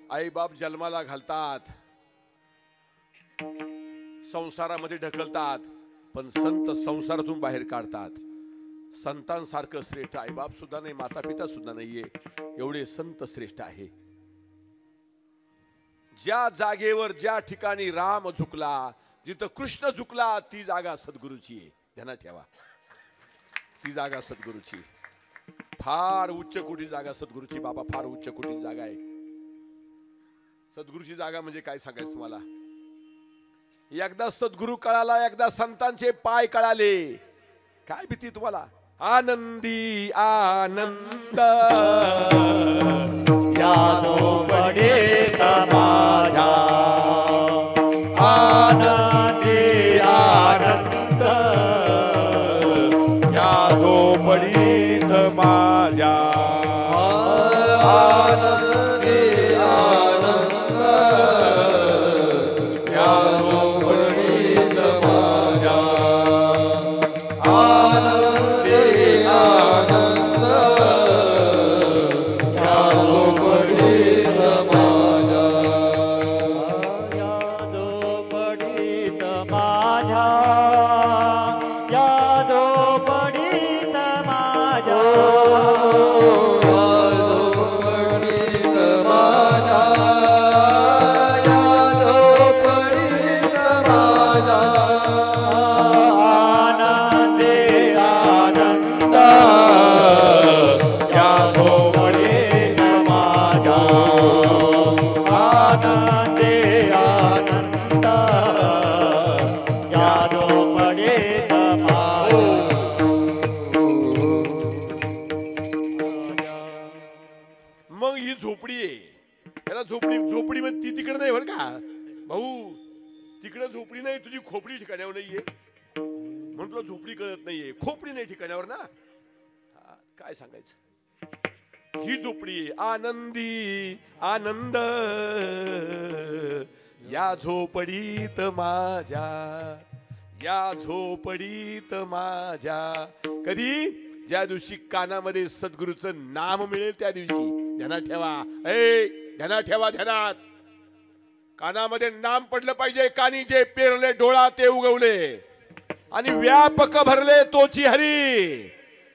आई बाप जन्माला घालतात, संसारामध्ये ढकलतात, पण संत संसारातून बाहेर काढतात. संतांसारखं श्रेष्ठ आई बाप सुद्धा नाही, माता पिता सुद्धा नाहीये, एवढे संत श्रेष्ठ आहे. ज्या जागेवर ज्या ठिकाणी राम झुकला, जिथं कृष्ण झुकला, ती जागा सद्गुरूची आहे. ध्यानात ठेवा, ती जागा सद्गुरूची. फार उच्च कोटी जागा सद्गुरूची. बाबा फार उच्च कोटी जागा आहे. सद्गुरूची जागा म्हणजे काय सांगायचं तुम्हाला. एकदा सद्गुरू कळाला, एकदा संतांचे पाय कळाले, काय भीती तुम्हाला. आनंदी आनंद या झोपडीत माझ्या, आनंदी आनंद या झोपडीत माझ्या, आनंदी आनंद या झोपडीत माझ्या, आनंदी आनंद या झोपडीत माझ्या, या झोपडीत माझ्या, या झोपडीत माझ्या, मग ही झोपडी आहे. त्याला झोपडी झोपडी म्हणजे ती तिकडे नाही बरं का भाऊ, तिकडे झोपडी नाही, तुझी खोपडी ठिकाण्यावर नाहीये म्हणून तुला झोपडी कळत नाहीये. खोपडी नाही ठिकाण्यावर ना, काय सांगायचं. ही झोपडी आहे. आनंदी आनंद या झोपडीत माझ्या, या झोपडीत माझ्या. कधी ज्या दिवशी कानामध्ये सद्गुरूचं नाम मिळेल त्या दिवशी. ध्यानात ठेवा, ध्यानात ठेवा, ध्यानात. कानामध्ये नाम पडलं पाहिजे. कानी जे पेरले डोळा ते उगवले, आणि व्यापक भरले तोची हरी.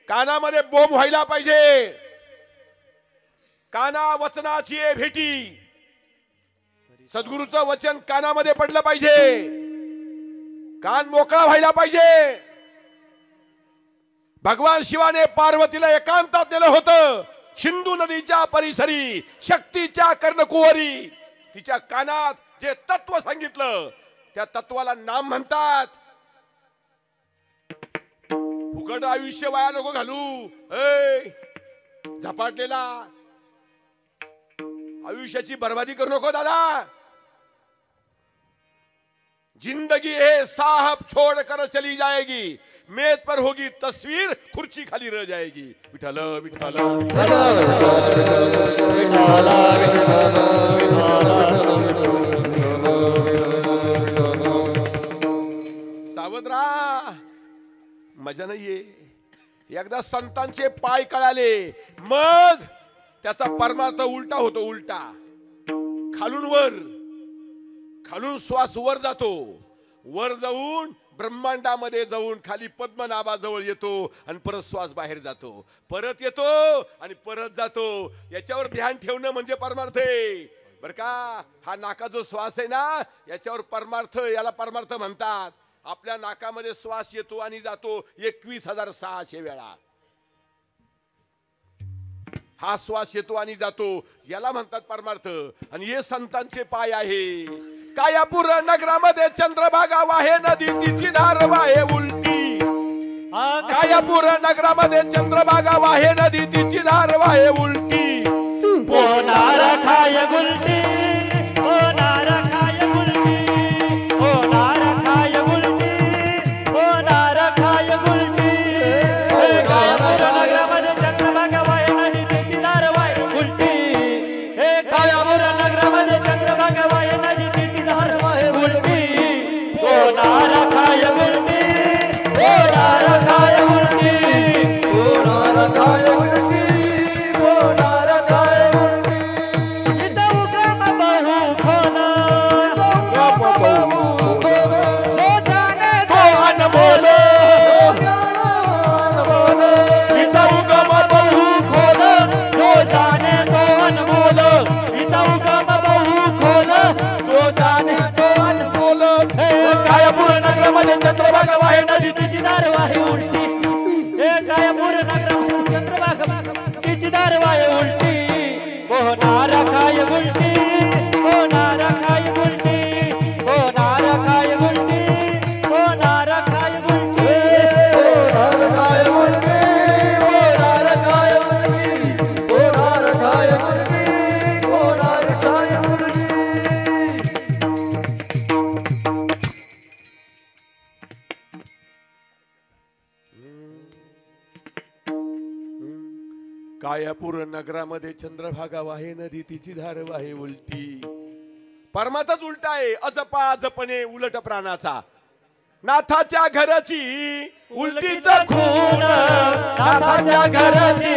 कानामध्ये बोंब व्हायला पाहिजे. काना वचनाची भेटी, सद्गुरूचं वचन कानामध्ये पडलं पाहिजे. कान मोकळा व्हायला पाहिजे. भगवान शिवाने पार्वतीला एकांतात दिलं होतं. सिंधू नदीच्या परिसरी शक्तीच्या कर्णकुवरी तिच्या कानात जे तत्व सांगितलं, त्या तत्वाला नाम म्हणतात. फुकट आयुष्य वाया नको घालू. झपाटलेला आयुष्याची बर्बादी करू नको दादा. जिंदगी है साहब छोड़ कर चली जाएगी, मेज पर होगी तस्वीर, खुर्ची खाली रह जाएगी. विठ्ठल विठ्ठल सावध राहा, मजा नाहीये. एकदा संतांचे पाय कळाले, मग त्याचा परमार्थ उलटा होतो. उलटा खालून वर, खालून श्वास वर जातो, वर जाऊन ब्रह्मांडामध्ये जाऊन खाली पद्मनाभाजवळ येतो, आणि परत श्वास बाहेर जातो, परत येतो आणि परत जातो. याच्यावर ध्यान ठेवणं म्हणजे परमार्थ आहे बर का. हा नाका जो श्वास आहे ना, याच्यावर परमार्थ, याला परमार्थ म्हणतात. आपल्या नाकामध्ये श्वास येतो आणि जातो 21,600 वेळा. हा श्वास येतो आणि जातो, याला म्हणतात परमार्थ. आणि हे संतांचे पाय आहे. कायापूर नगरामध्ये चंद्रभागा वाहे नदी, तिची धार वाहे उलटी. कायापूर नगरामध्ये चंद्रभागा वाहे नदी, तिची धार वाहे उलटी. होणार खाय गुलटी, होणार खाय गुलटी, होणार खाय गुलटी, होणार खाय गुलटी. चंद्रभागा वाहे नदी तिची दार वाहे उलटी हे कायपूर नगरामध्ये चंद्रभागा तिची दार वाहे उलटी होणार काय उलटी होणार काय उलटी होणार काय उलटी होणार काय उलटी होणार काय उलटी होणार काय उलटी होणार काय उलटी होणार काय उलटी कायापूर नगरामध्ये चंद्रभागा वाहे नदी तिची धार वाहे उलटी परमातच उलटा आहे अजपा जपणे उलट प्राणाचा नाथाच्या घराची उलटीच खून नाथाच्या घराची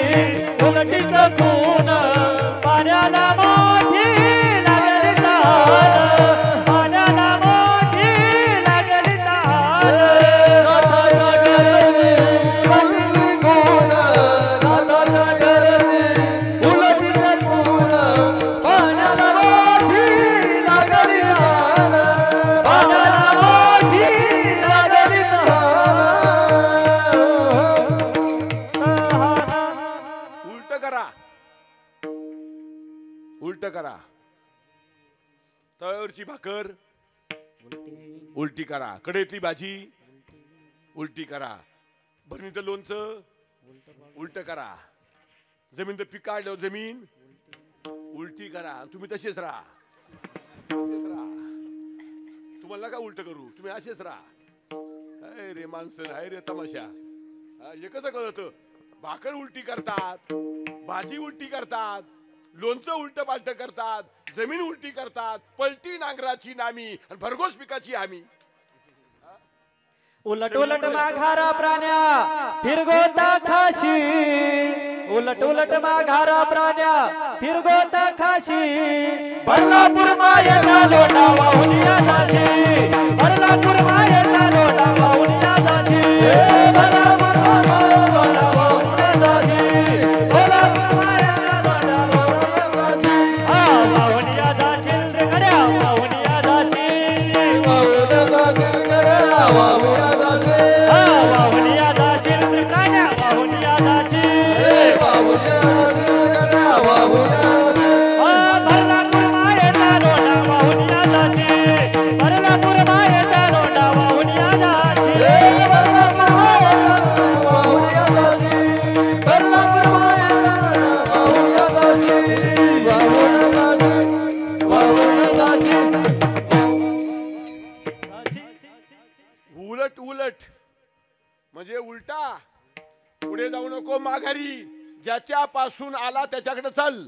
उलटीच खून पाण्याला मोठी लागली तार पाण्याला मोठी लागली तार उलट करा तळ्यावरची भाकर उलटी करा कडेतली भाजी उलटी करा भरणीचं लोणचं उलट करा जमीन तर पीक काढलं जमीन उलटी करा तुम्ही तसेच राहा तुम्हाला का उलट करू तुम्ही असेच राहा हाय रे माणसं हाय रे तमाशा हे कसं कळत भाकर उलटी करतात भाजी उलटी करतात लोणचं उलट पालट करतात जमीन उलटी करतात पलटी नांगराची नामी आणि भरघोस पिकाची आम्ही उलट उलट माघारा प्राण्या फिरगोता खाशी उलट उलट माघारा प्राण्या फिरगोता खाशी बदलापूर मायेचा लोटा वाहुनिया जाशी बदलापूर मायेचा लोटा वाहुनिया जाशी बदलापूर मायेचा लोटा वाहुनिया जाशी बदलापूर मायेचा लोटा वाहुनिया जाशी वाहुनिया जाशी रे खड्या वाहुनिया जाशी वाहुनिया जाशी वाहुनिया जाशी रे कान्या वाहुनिया जाशी वाहुनिया जाशी वाहुनिया बदलापूर मायेचा लोटा वाहुनिया जाशी बदलापूर मायेचा लोटा वाहुनिया जाशी वाहुनिया जाशी बदलापूर मायेचा वाहुनिया जाशी वाहुनिया जाशी उलट उलट म्हणजे उलटा पुढे जाऊ नको माघारी ज्याच्या पासून आला त्याच्याकडे चल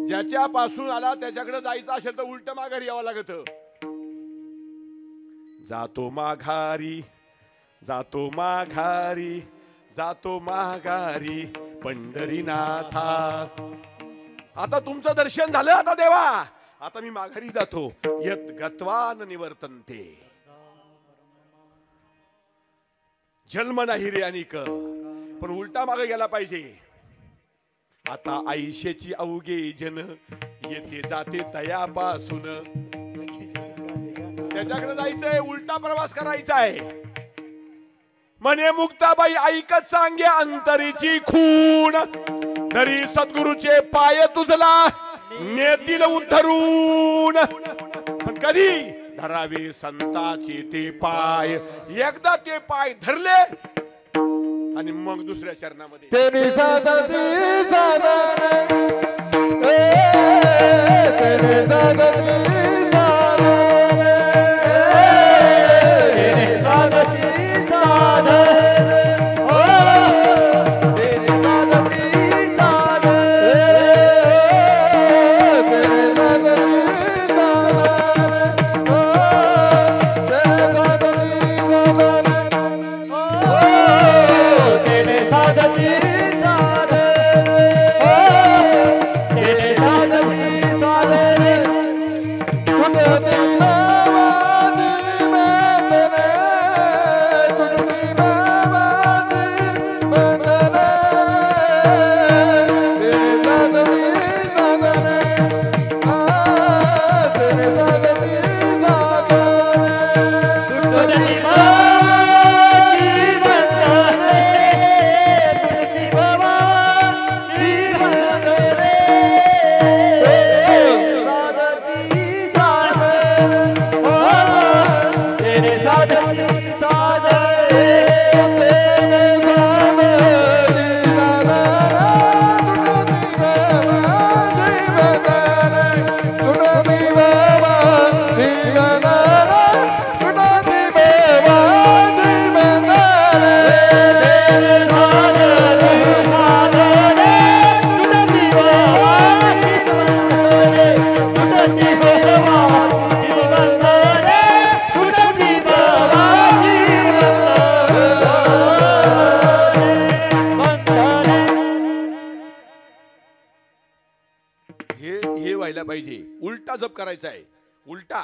ज्याच्या पासून आला त्याच्याकडे जायचं असेल तर उलट माघारी यावं लागत जातो माघारी जातो माघारी जातो माघारी पंढरीनाथा आता तुमचं दर्शन झालं आता देवा आता मी माघारी जातो यत गत्वान निवर्तन्ते जन्म नाही रे अनिक पण उलटा मागे गेला पाहिजे आता आयुष्याची अवघे जन येते जाते तयापासून त्याच्याकडे जायचंय उलटा प्रवास करायचा आहे म्हणे मुक्ताबाई ऐकत सांगे अंतरीची खूण तरी सद्गुरूचे पाय तुझला नेतील उद्धरून पण कधी धरावे संताचे ते पाय एकदा ते पाय धरले आणि मग दुसऱ्या चरणामध्ये तेरी साधती साधन तेरी साधती साधन हे व्हायला पाहिजे. उलटा जप करायचा आहे. उलटा.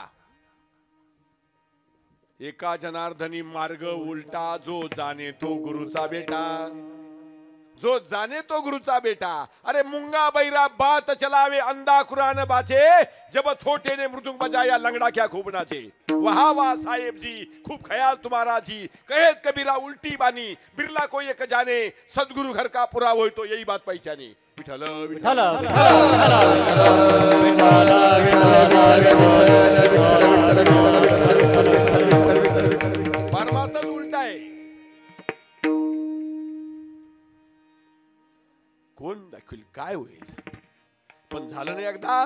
एका जनार्दनी मार्ग उलटा, जो जाणे तो गुरुचा बेटा, जो जाने तो गुरुचा बेटा. अरे मुंगा बैरा बात चलावे, अंधा कुरान बाचे, जब छोटे ने मृदुंग बजाया, लंगड़ा क्या खूब नाचे. वाह वाह साहेब जी, खूब ख्याल तुम्हारा जी, कहे कबीरा उल्टी बानी, बिरला को एक जाने, सदगुरु घर का पुरा हो तो यही बात पहचानी. विठल विठल परमात्मा उलटा आहे. कोण दाखवेल काय होईल. पण झालं नाही एकदा,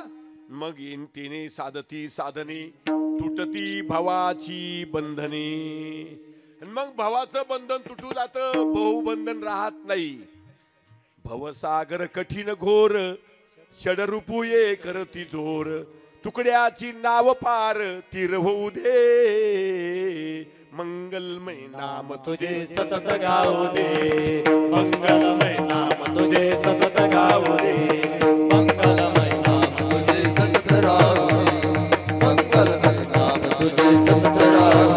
मग येईन तिने साधती साधनी, तुटती भवाची बंधने. मग भवाचं बंधन तुटू जातं, बहुबंधन राहत नाही. भवसागर कठीण घोर, षडरूपू ये करती जोर, तुकड्याची नाव पार तीर होऊ दे. मंगलमय नाम तुझे सतत गाऊ दे, मंगलमय नाम तुझे सतत गाऊ दे, मंगलमय नाम तुझे सतत गाऊ दे, मंगलमय नाम तुझे सतत गाऊ दे.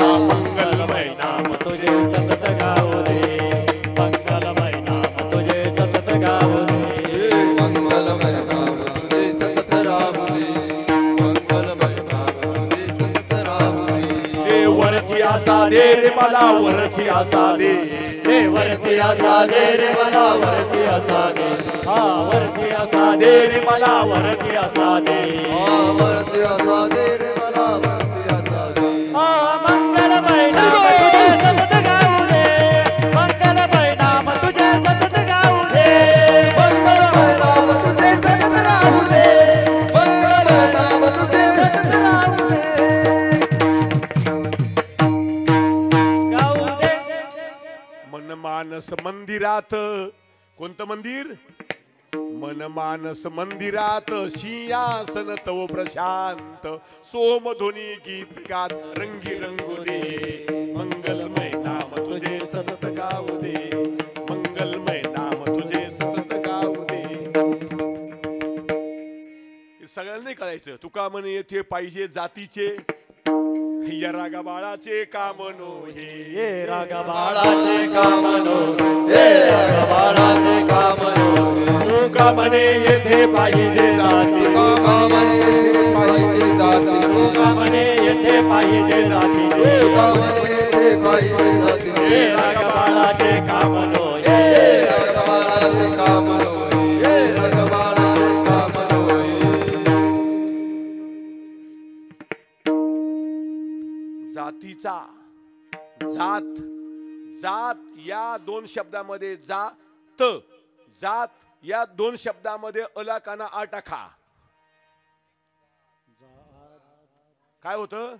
मंगलमय नाम तुझे सतत गाऊ दे, मंगलमय नाम तुझे सतत गाऊ दे, मंगलमय नाम तुझे सतत गाऊ दे, मंगलमय नाम तुझे सतत गाऊ दे. वरची आशा दे रे मला, वरची आशा दे, वरची आशा दे रे मला, वरची आशा दे, हा वरची आशा दे रे मला, वरची आशा दे, वरची आशा दे रे मला, वरची आशा दे. मंगलमय नाम तुझे सतत गाऊ दे, मंगलमय नाम तुझे सतत गाऊ दे, मंगलमय नाम तुझे सतत राहू दे, मंगलमय नाम तुझे सतत राहू दे. गाऊ दे. मनमानस मंदिरात. कोणतं मंदिर. मनमानस मंदिरात, सिंहासन तव प्रशांत, सोमध्वनी गीत गात रंगी रंगू दे. मंगलमय नाम तुझे सतत गाऊ दे, मंगलमय नाम तुझे सतत गाऊ दे. हे सगळ्यांना नाही कळायचं. तुका म्हणे येथे पाहिजे जातीचे, या रागा बाळाचे कामनो हे, ये रागा बाळाचे कामनो, ये रागा बाळाचे कामनो, तुका म्हणे येथे पाहिजे जाती, तुका म्हणे येथे पाहिजे जाती, तुका म्हणे येथे पाहिजे जाती, तुका म्हणे येथे पाहिजे जाती. ये रागा बाळाचे कामनो, ये रागा बाळाचे कामनो, ये रागा बाळाचे कामनो. जातीचा. जात. जात या दोन शब्दामध्ये जात, जात या दोन शब्दामध्ये अला काना आ टाका. काय होतं.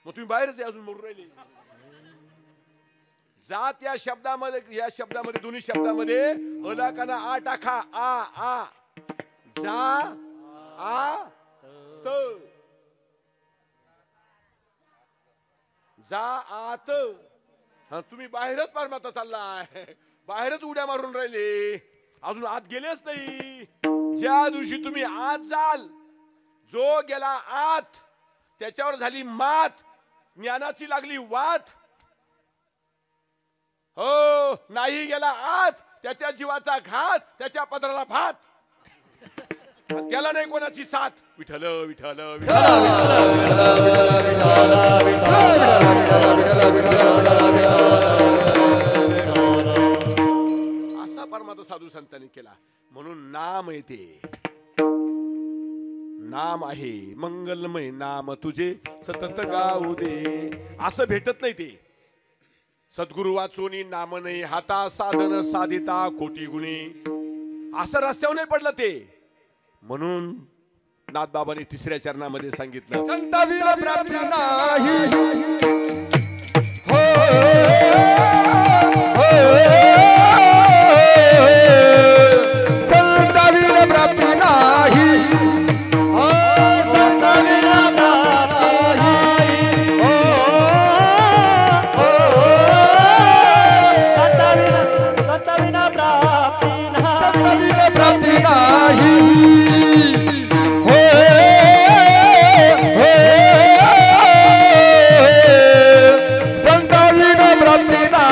मग तुम्ही बाहेरच आहे अजून मोडून राहिले. जात या शब्दामध्ये दोन्ही शब्दामध्ये अला काना आ टाका. आ आ जा आ त, जा आत. तुम्ही बाहेरच परमात्मा चाललाय, बाहेरच उड्या मारून राहिले, अजून आत गेलेच नाही. ज्या दिवशी तुम्ही आत जाल, जो गेला आत त्याच्यावर झाली मात, ज्ञानाची लागली वात. हो नाही गेला आत, त्याच्या जीवाचा घात, त्याच्या पदराला भात, त्याला नाही कोणाची साथ. विठ्ठल विठ्ठल असा परमात्मा साधू संतांनी केला. म्हणून नाम येते. नाम आहे मंगलमय नाम तुझे सतत गाऊ दे. असं भेटत नाही ते. सद्गुरु वाचोनी नाम नाही हाता, साधन साधिता कोटी गुणी. असं रस्त्यावर नाही पडलं ते. म्हणून नाथबाबांनी तिसऱ्या चरणामध्ये सांगितलं, संतावीला प्राप्ती नाही हो संतावीला प्राप्ती नाही हो संताविना प्राप्ती नाही हो संताविना प्राप्ती नाही संतावीला प्राप्ती नाही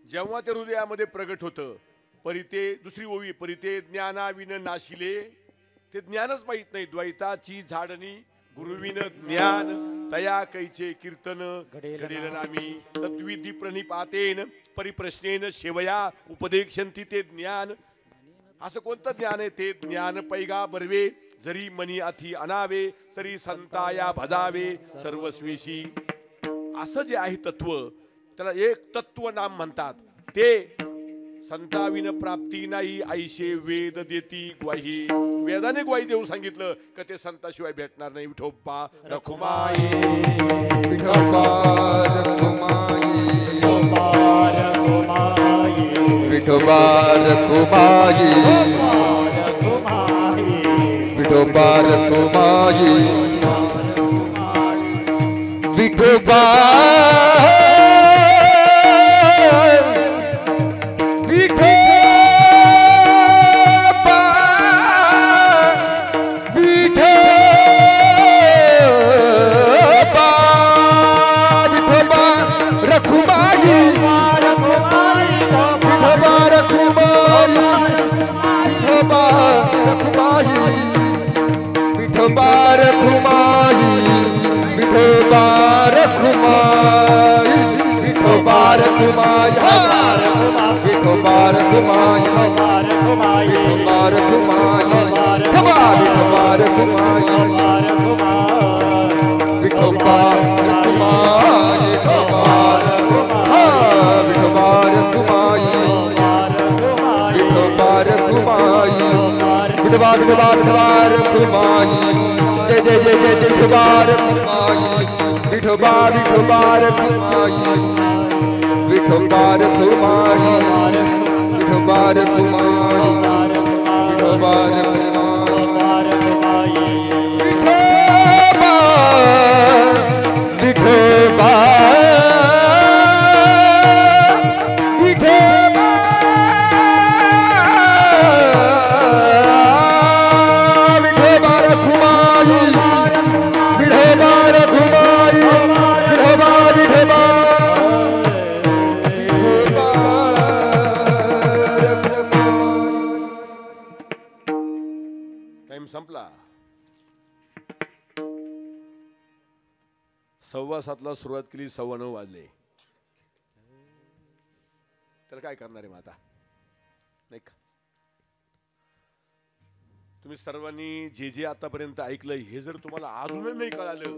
जेव्हा ते हृदयामध्ये प्रगट होतं, परिते दुसरी ओवी, परिते ज्ञानाविन नाशिले, ते ज्ञानच माहित नाही, द्वैताची झाडणी गुरुविन ज्ञान तया कैचे कीर्तन घडेल नामी तद्विधी प्रणिपातेन परिप्रश्नेन सेवया उपदेक्षन्ति ते ज्ञान. असं कोणतं ज्ञान आहे? ते ज्ञान पैगा बर्वे जरी मनी अथी अनावे सरी संताया भजावे सर्वस्वेशी. असं जे आहे तत्व, त्याला एक तत्व नाम म्हणतात. ते संताविन प्राप्ती नाही ऐशे वेद देती ग्वाही. वेदाने ग्वाही देऊन सांगितलं का ते संताशिवाय भेटणार नाही. विठोबा रखुमाई विठोबा रखुमाई विठोबा रखुमाई विठोबा रखुमाई विठोबा जय जय जय जय जय विठोबा विठोबा रखुमाई विठोबा रखुमाई विठोबा रखुमाई विठोबा रखुमाई विठोबा विठोबा संपला. 7:15 सुरुवात केली, 9:15 वाजले. त्याला काय करणार आहे मग आता, नाही का? तुम्ही सर्वांनी जे जे आतापर्यंत ऐकलंय हे जर तुम्हाला अजूनही नाही कळालं,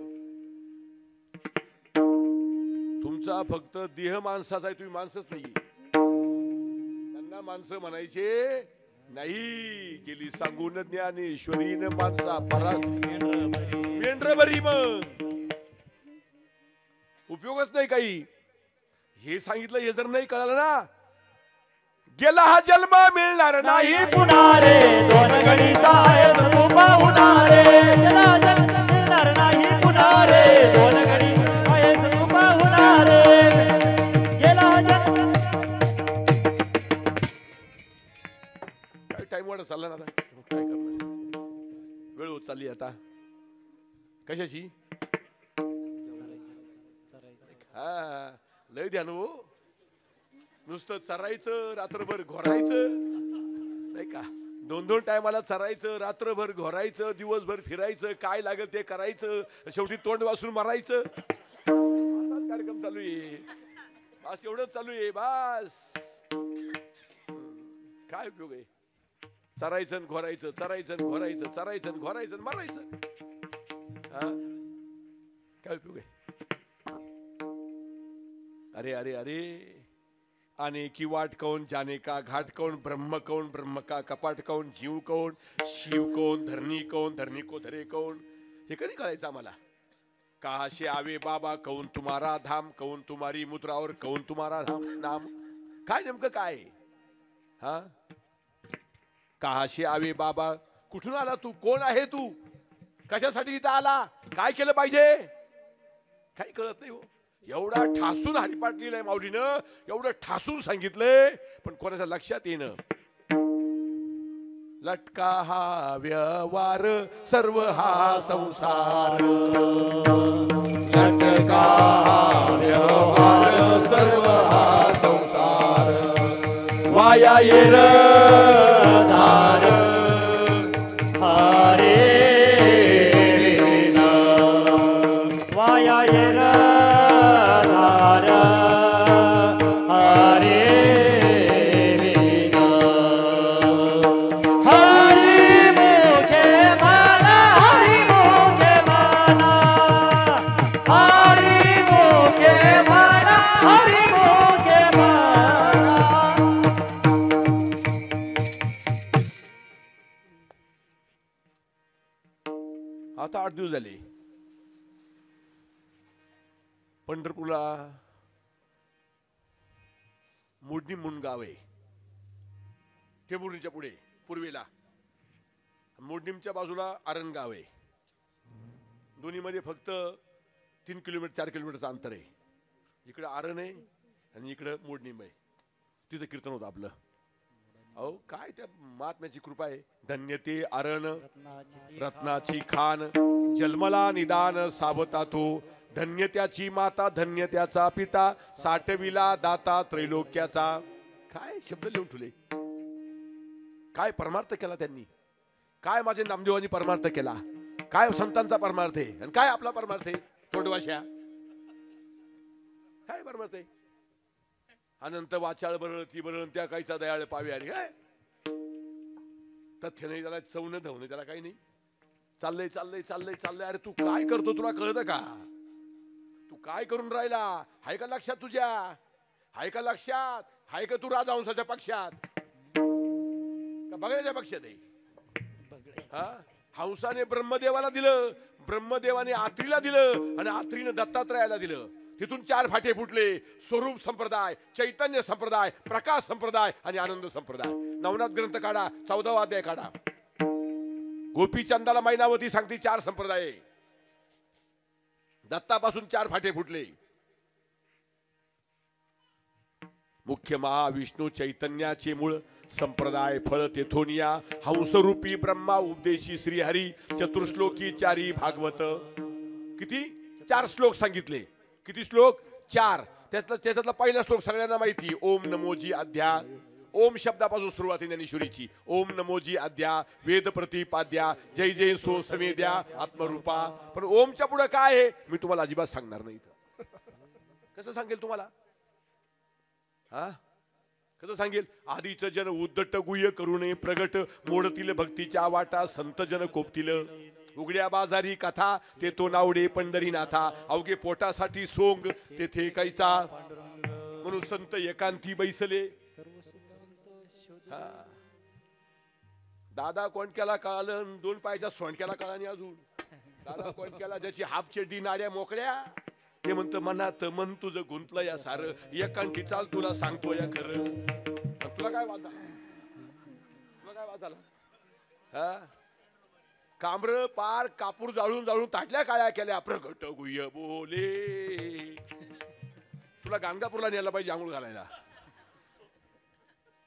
तुमचा फक्त देह माणसाचा आहे, तुम्ही माणसंच नाही. त्यांना माणसं म्हणायचे नाही. गेली सांगून ज्ञानेश्वरीने माणसा परत मेंढर बरी, मग उपयोगच नाही काही. हे सांगितलं हे जर नाही कळालं ना, गेला हा जन्म मिळणार नाही पुन्हा रे. दोन गणीचा आहे स्वरूप पुन्हा रे. गेला जन्म मिळणार नाही पुन्हा रे. दोन गणी आहे स्वरूप पुन्हा रे. गेला जन्म. काय टाइम वाढत चालला ना आता, काय करणार, वेळ होत चालली आता. कशाची? हा, लय ध्यान हो. नुसतं चरायचं, रात्रभर घोरायचं, नाही का? दोन दोन टायमाला चरायचं, रात्रभर घोरायचं, दिवसभर फिरायचं, काय लागेल ते करायचं, शेवटी तोंड वासून मारायचं. असाच कार्यक्रम चालू आहे. बस एवढंच चालू आहे. बस काय उपयोग आहे? चरायचं घोरायचं, चरायचं घोरायचं, चरायचं घोरायचं, मारायचं. हा, काय उपयोग आहे? अरे अरे अरे, आने की वाट कौन, जाने का घाट कौन, ब्रह्म कौन, ब्रह्म का कपाट कौन, जीव कौन, शिव कौन, धरणी कौन, धरणी को धरे कौन, हे कधी कळायचं आम्हाला? कहाँ से आवे बाबा, कौन तुम्हारा धाम, कौन तुम्हारी मुद्रा और कौन तुम्हारा धाम नाम. काय नेमकं काय? हा, कहाँ से आवे बाबा, कुठून आला तू, कोण आहे तू, कशासाठी इथं आला, काय केलं पाहिजे, काही कळत नाही हो. एवढा ठासून हरिपाठ लिहिलाय माऊलीनं, एवढं ठासून सांगितलंय, पण कोणाच्या लक्षात येणं. लटका हा व्यवहार, सर्व हा संसार. लटका हा व्यवहार, सर्व हा संसार. वाया येर धार हरे न. वाया येर धार हरे न. हरी मुखे माना, हरी मुखे माना, हरी मुखे माना, हरी मुखे माना. आता 8 दिवस झाले पंढरपूरला मोडणी म्हणून गाव आहे. टेंभुर्णीच्या पुढे पूर्वेला, मोडणीच्या बाजूला आरण गाव आहे. दोन्हीमध्ये फक्त 3 किलोमीटर 4 किलोमीटरचं अंतर आहे. इकडे आरण आहे आणि इकडे मोडणीम आहे. तिथं कीर्तन होतं आपलं. अहो काय त्या महात्म्याची कृपा आहे. धन्य ते आरण, रत्नाची खान, जन्मला निदान सावता तो. धन्य त्याची माता, धन्य त्याचा पिता, साठविला दाता त्रैलोक्याचा. काय शब्द लिहून ठेवले, काय परमार्थ केला त्यांनी, काय माझे नामदेवांनी परमार्थ केला, काय संतांचा परमार्थ आहे आणि काय आपला परमार्थ आहे. तोंडवाश्या काय परमार्थ आहे. अनंत वाचाळ बरळ ती बरळ त्या काहीचा दयाळ पावे. अरे काय तथ्य नाही त्याला, चवण धवणे त्याला काही नाही. चाललंय चाललंय चाललंय चाललंय. अरे तू काय करतो तुला कळतं का? तू काय करून राहिला हाय का लक्षात तुझ्या? हाय का लक्षात? हाय का तू राजहंसाच्या पक्षात का बगड्याच्या पक्षात आहे? हा, हंसाने ब्रह्मदेवाला दिलं, ब्रह्मदेवाने आत्रीला दिलं आणि आत्रीने दत्तात्रयाला दिलं. तिथून 4 फाटे फुटले. स्वरूप संप्रदाय, चैतन्य संप्रदाय, प्रकाश संप्रदाय आणि आनंद संप्रदाय. नवनाथ ग्रंथ काढा, 14वा अध्याय काढा. गोपीचंदाला मैनावती सांगते 4 संप्रदाय. दत्तापासून 4 फाटे फुटले. मुख्य महाविष्णू चैतन्याचे मूळ संप्रदाय फळ तेथोनिया. हंसरूपी ब्रह्मा उपदेशी श्रीहरी. चतुर्श्लोकी 4 भागवत. किती? 4 श्लोक सांगितले. किती श्लोक? 4. त्याच्यातला पहिला श्लोक सगळ्यांना माहिती. ओम नमोजी अध्या. ओम शब्दापासून सुरुवात आहे ज्ञानेश्वरीची. ओम नमोजी अध्या वेद प्रतिपाद्या जय जय सो समेद्या आत्मरूपा. पण ओमच्या पुढे काय आहे मी तुम्हाला अजिबात सांगणार नाही. कसं सांगेल तुम्हाला? हा, कसं सांगेल? आधीच जन उद्धट गुह्य करू नये प्रगट, मोडतील भक्तीच्या वाटा संत जन कोपतील. उघड्या बाजारी कथा ते तो नावडे पंढरीनाथा, अवघे पोटासाठी सोंग तेथे कायचा, म्हणून संत एकांती बैसले. दादा कोणक्याला कळालं, 2 पायाच्या सोंडक्याला कळा नाही अजून. दादा कोणक्याला ज्याची हाफ चड्डी नाड्या मोकळ्या, ते म्हणत मनात मन तुझं गुंतलं या सार, एकांती चाल तुला सांगतो या खरं. तुला काय वाद झाला? तुला काय वाद झाला? हा, कांबर पार कापूर जाळून जाळून ताटल्या काळ्या केल्या, प्रगट गुह्य बोले. तुला गाणगापूरला न्यायला पाहिजे आंघोळ घालायला.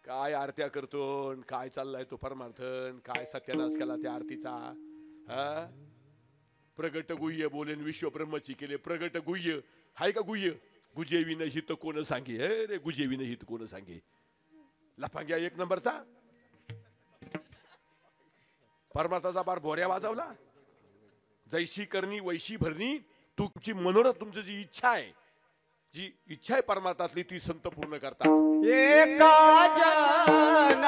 काय आरत्या करतो, काय चाललाय तो परमार्थन, काय सत्यानाश केला त्या आरतीचा. हा, प्रगट गुह्य बोलेन विश्व ब्रह्मची केले. प्रगट गुह्य हाय का गुह्य? गुजेविन हित कोण सांगे, हे रे गुजेविन हित कोण सांगे. लफांग्या 1 नंबरचा परमार्थाचा बार भोऱ्या वाजवला. जैशी करणी वैशी भरणी, तुमची मनोरथ, तुमची जी इच्छा आहे, जी इच्छा आहे परमार्थातली, ती संत पूर्ण करतात. एका जनार्दन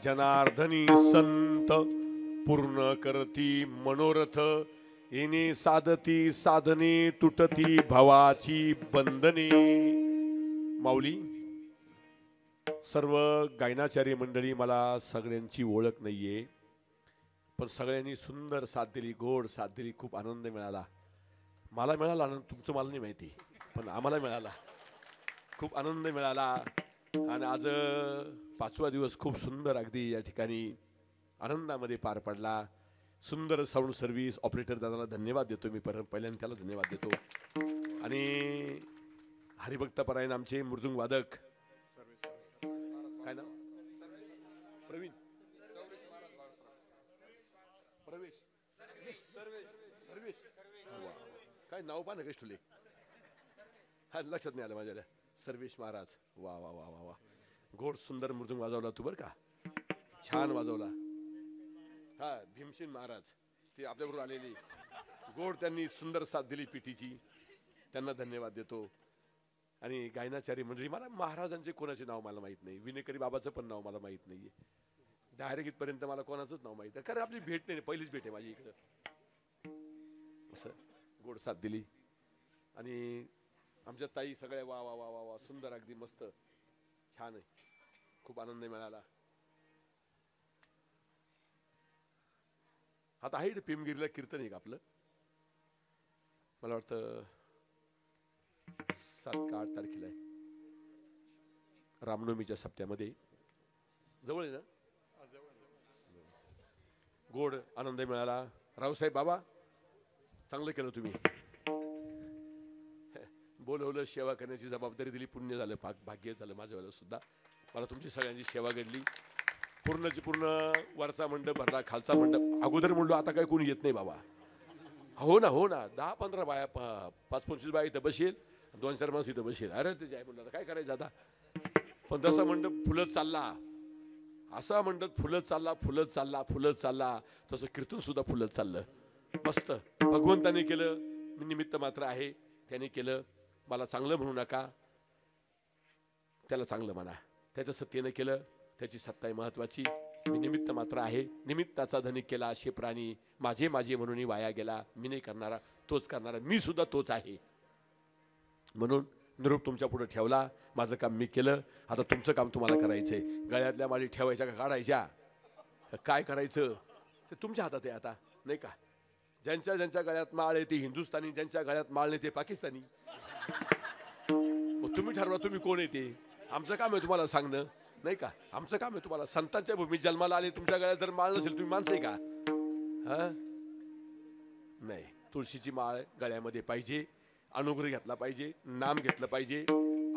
जनार्दनी संत पूर्ण करती मनोरथ, येणे साधती साधने तुटती भवाची बंधने. माऊली, सर्व गायनाचार्य मंडळी, मला सगळ्यांची ओळख नाहीये, पण सगळ्यांनी सुंदर साथ दिली, गोड साथ दिली, खूप आनंद मिळाला. मला मिळाला आनंद, तुमचं मला नाही माहिती, पण आम्हाला मिळाला. खूप आनंद मिळाला. आणि आज 5वा दिवस खूप सुंदर अगदी या ठिकाणी आनंदामध्ये पार पडला. सुंदर साऊंड सर्व्हिस ऑपरेटर दादाला धन्यवाद देतो मी, पहिल्यांदा त्याला धन्यवाद देतो. आणि हरिभक्तपरायण आमचे मृदुंग वादक, काय नाव? प्रवीण प्रवेश सर्वेश, काय नाव पहा ना कष्टुले, हा लक्षात नाही आलं माझ्याला. सर्वेश महाराज, वा वा वा वा वा, गोड सुंदर मृदुंग वाजवला तू बरं का, छान वाजवला. हा भीमसेन महाराज ते आपल्याबरोबर आलेली, गोड त्यांनी सुंदर साथ दिली पिटीची, त्यांना धन्यवाद देतो. आणि गायनाचारी मंडळी, मला महाराजांचे कोणाचे नाव मला माहीत नाही, विनेकरी बाबाचं पण नाव मला माहीत नाहीये, डायरेक्ट इथपर्यंत मला कोणाचंच नाव माहीत आहे. कारण आपली भेट नाही, पहिलीच भेट आहे माझी इकडं. असं गोड साथ दिली. आणि आमच्या ताई सगळ्या वा वा वा वा वा, सुंदर अगदी मस्त छान आहे, खूप आनंद मिळाला. आता आहे पिमगिरीला कीर्तन आहे का आपलं, मला वाटतं 7 का 8 तारखेला आहे, रामनवमीच्या सप्त्यामध्ये, जवळ आहे ना. गोड आनंद मिळाला. रावसाहेब बाबा चांगलं केलं तुम्ही, बोलवलं, सेवा करण्याची जबाबदारी दिली, पुण्य झालं, भाग्य झालं माझ्यावालं सुद्धा. मला तुमची सगळ्यांची सेवा घडली. पूर्णची पूर्ण वरचा मंडप भरला, खालचा मंडप. अगोदर म्हणलो आता काय कोणी येत नाही बाबा. हो ना हो ना, 10-15 बाया, 5-25 बाया इथं बसेल, 2-4 माणसं इथं बसेल. अरे ते आहे म्हणलं, काय करायचं आता. पण जसा मंडप फुलत चालला, असा मंडप फुलत चालला फुलत चालला फुलत चालला, तसं कीर्तन सुद्धा फुलत चाललं. मस्त भगवंताने केलं, मी निमित्त मात्र आहे, त्याने केलं. मला चांगलं म्हणू नका, त्याला चांगलं म्हणा. त्याचं सत्तेनं केलं, त्याची सत्ता आहे महत्वाची. मी निमित्त मात्र आहे. निमित्ताचा धनिक केला असे प्राणी, माझे माझे म्हणून वाया गेला. मी नाही करणारा, तोच करणारा, मी सुद्धा तोच आहे. म्हणून निरोप तुमच्या पुढे ठेवला, माझं काम मी केलं. आता तुमचं काम तुम्हाला करायचंय. गळ्यातल्या माळी ठेवायच्या का काढायच्या, काय करायचं ते तुमच्या हातात आहे आता, नाही का. ज्यांच्या ज्यांच्या गळ्यात माळ आहे ते हिंदुस्थानी, ज्यांच्या गळ्यात माळ नाही ते पाकिस्तानी. मग तुम्ही ठरवा तुम्ही कोण आहे ते. आमचं काम आहे तुम्हाला सांगणं, नाही का. आमचं काम आहे तुम्हाला. संतांच्या भूमीत जन्माला आले, तुमच्या गळ्यात जर माळ नसेल तुम्ही माणसं आहे का. हा नाही, तुळशीची माळ गळ्यामध्ये पाहिजे, अनुग्रह घेतला पाहिजे, नाम घेतलं पाहिजे,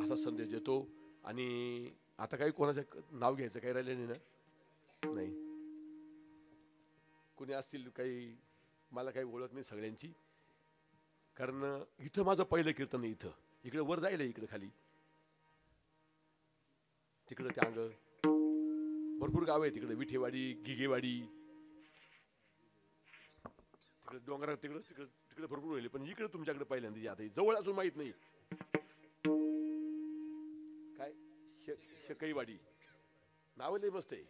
असा संदेश देतो. आणि आता काही कोणाचं नाव घ्यायचं काही राहिलं नाही ना. नाही, कुणी असतील काही, मला काही ओळख नाही सगळ्यांची. कारण इथं माझं पहिलं कीर्तन आहे. इथं इकडे वर जायला, इकडे खाली, तिकडे त्या अंग भरपूर गाव आहे. तिकडे विठेवाडी, गिगेवाडी, तिकडे डोंगरात, तिकडे तिकडे तिकडे भरपूर होईल. पण इकडे तुमच्याकडे पहिल्यांदा आता जवळ असून माहित नाही काय. शकईवाडी नाव लय मस्त आहे.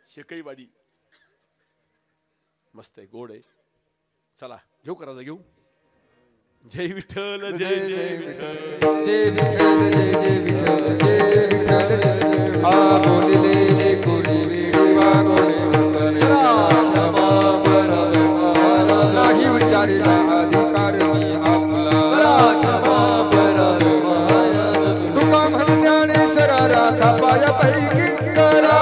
शकईवाडी मस्त आहे, गोड आहे. चला घेऊ, करायचं घेऊ. जय विठ्ठल, जय जय विठ्ठल, जय विठ्ठल, जय जय विठ्ठल, जय विठ्ठल. आ बोललेले कोणी वेडी वागोळे नाही उच्चारिला अधिकार मी आपला. तुका म्हण ज्ञानेश्वरा राखा पायापैकी करा.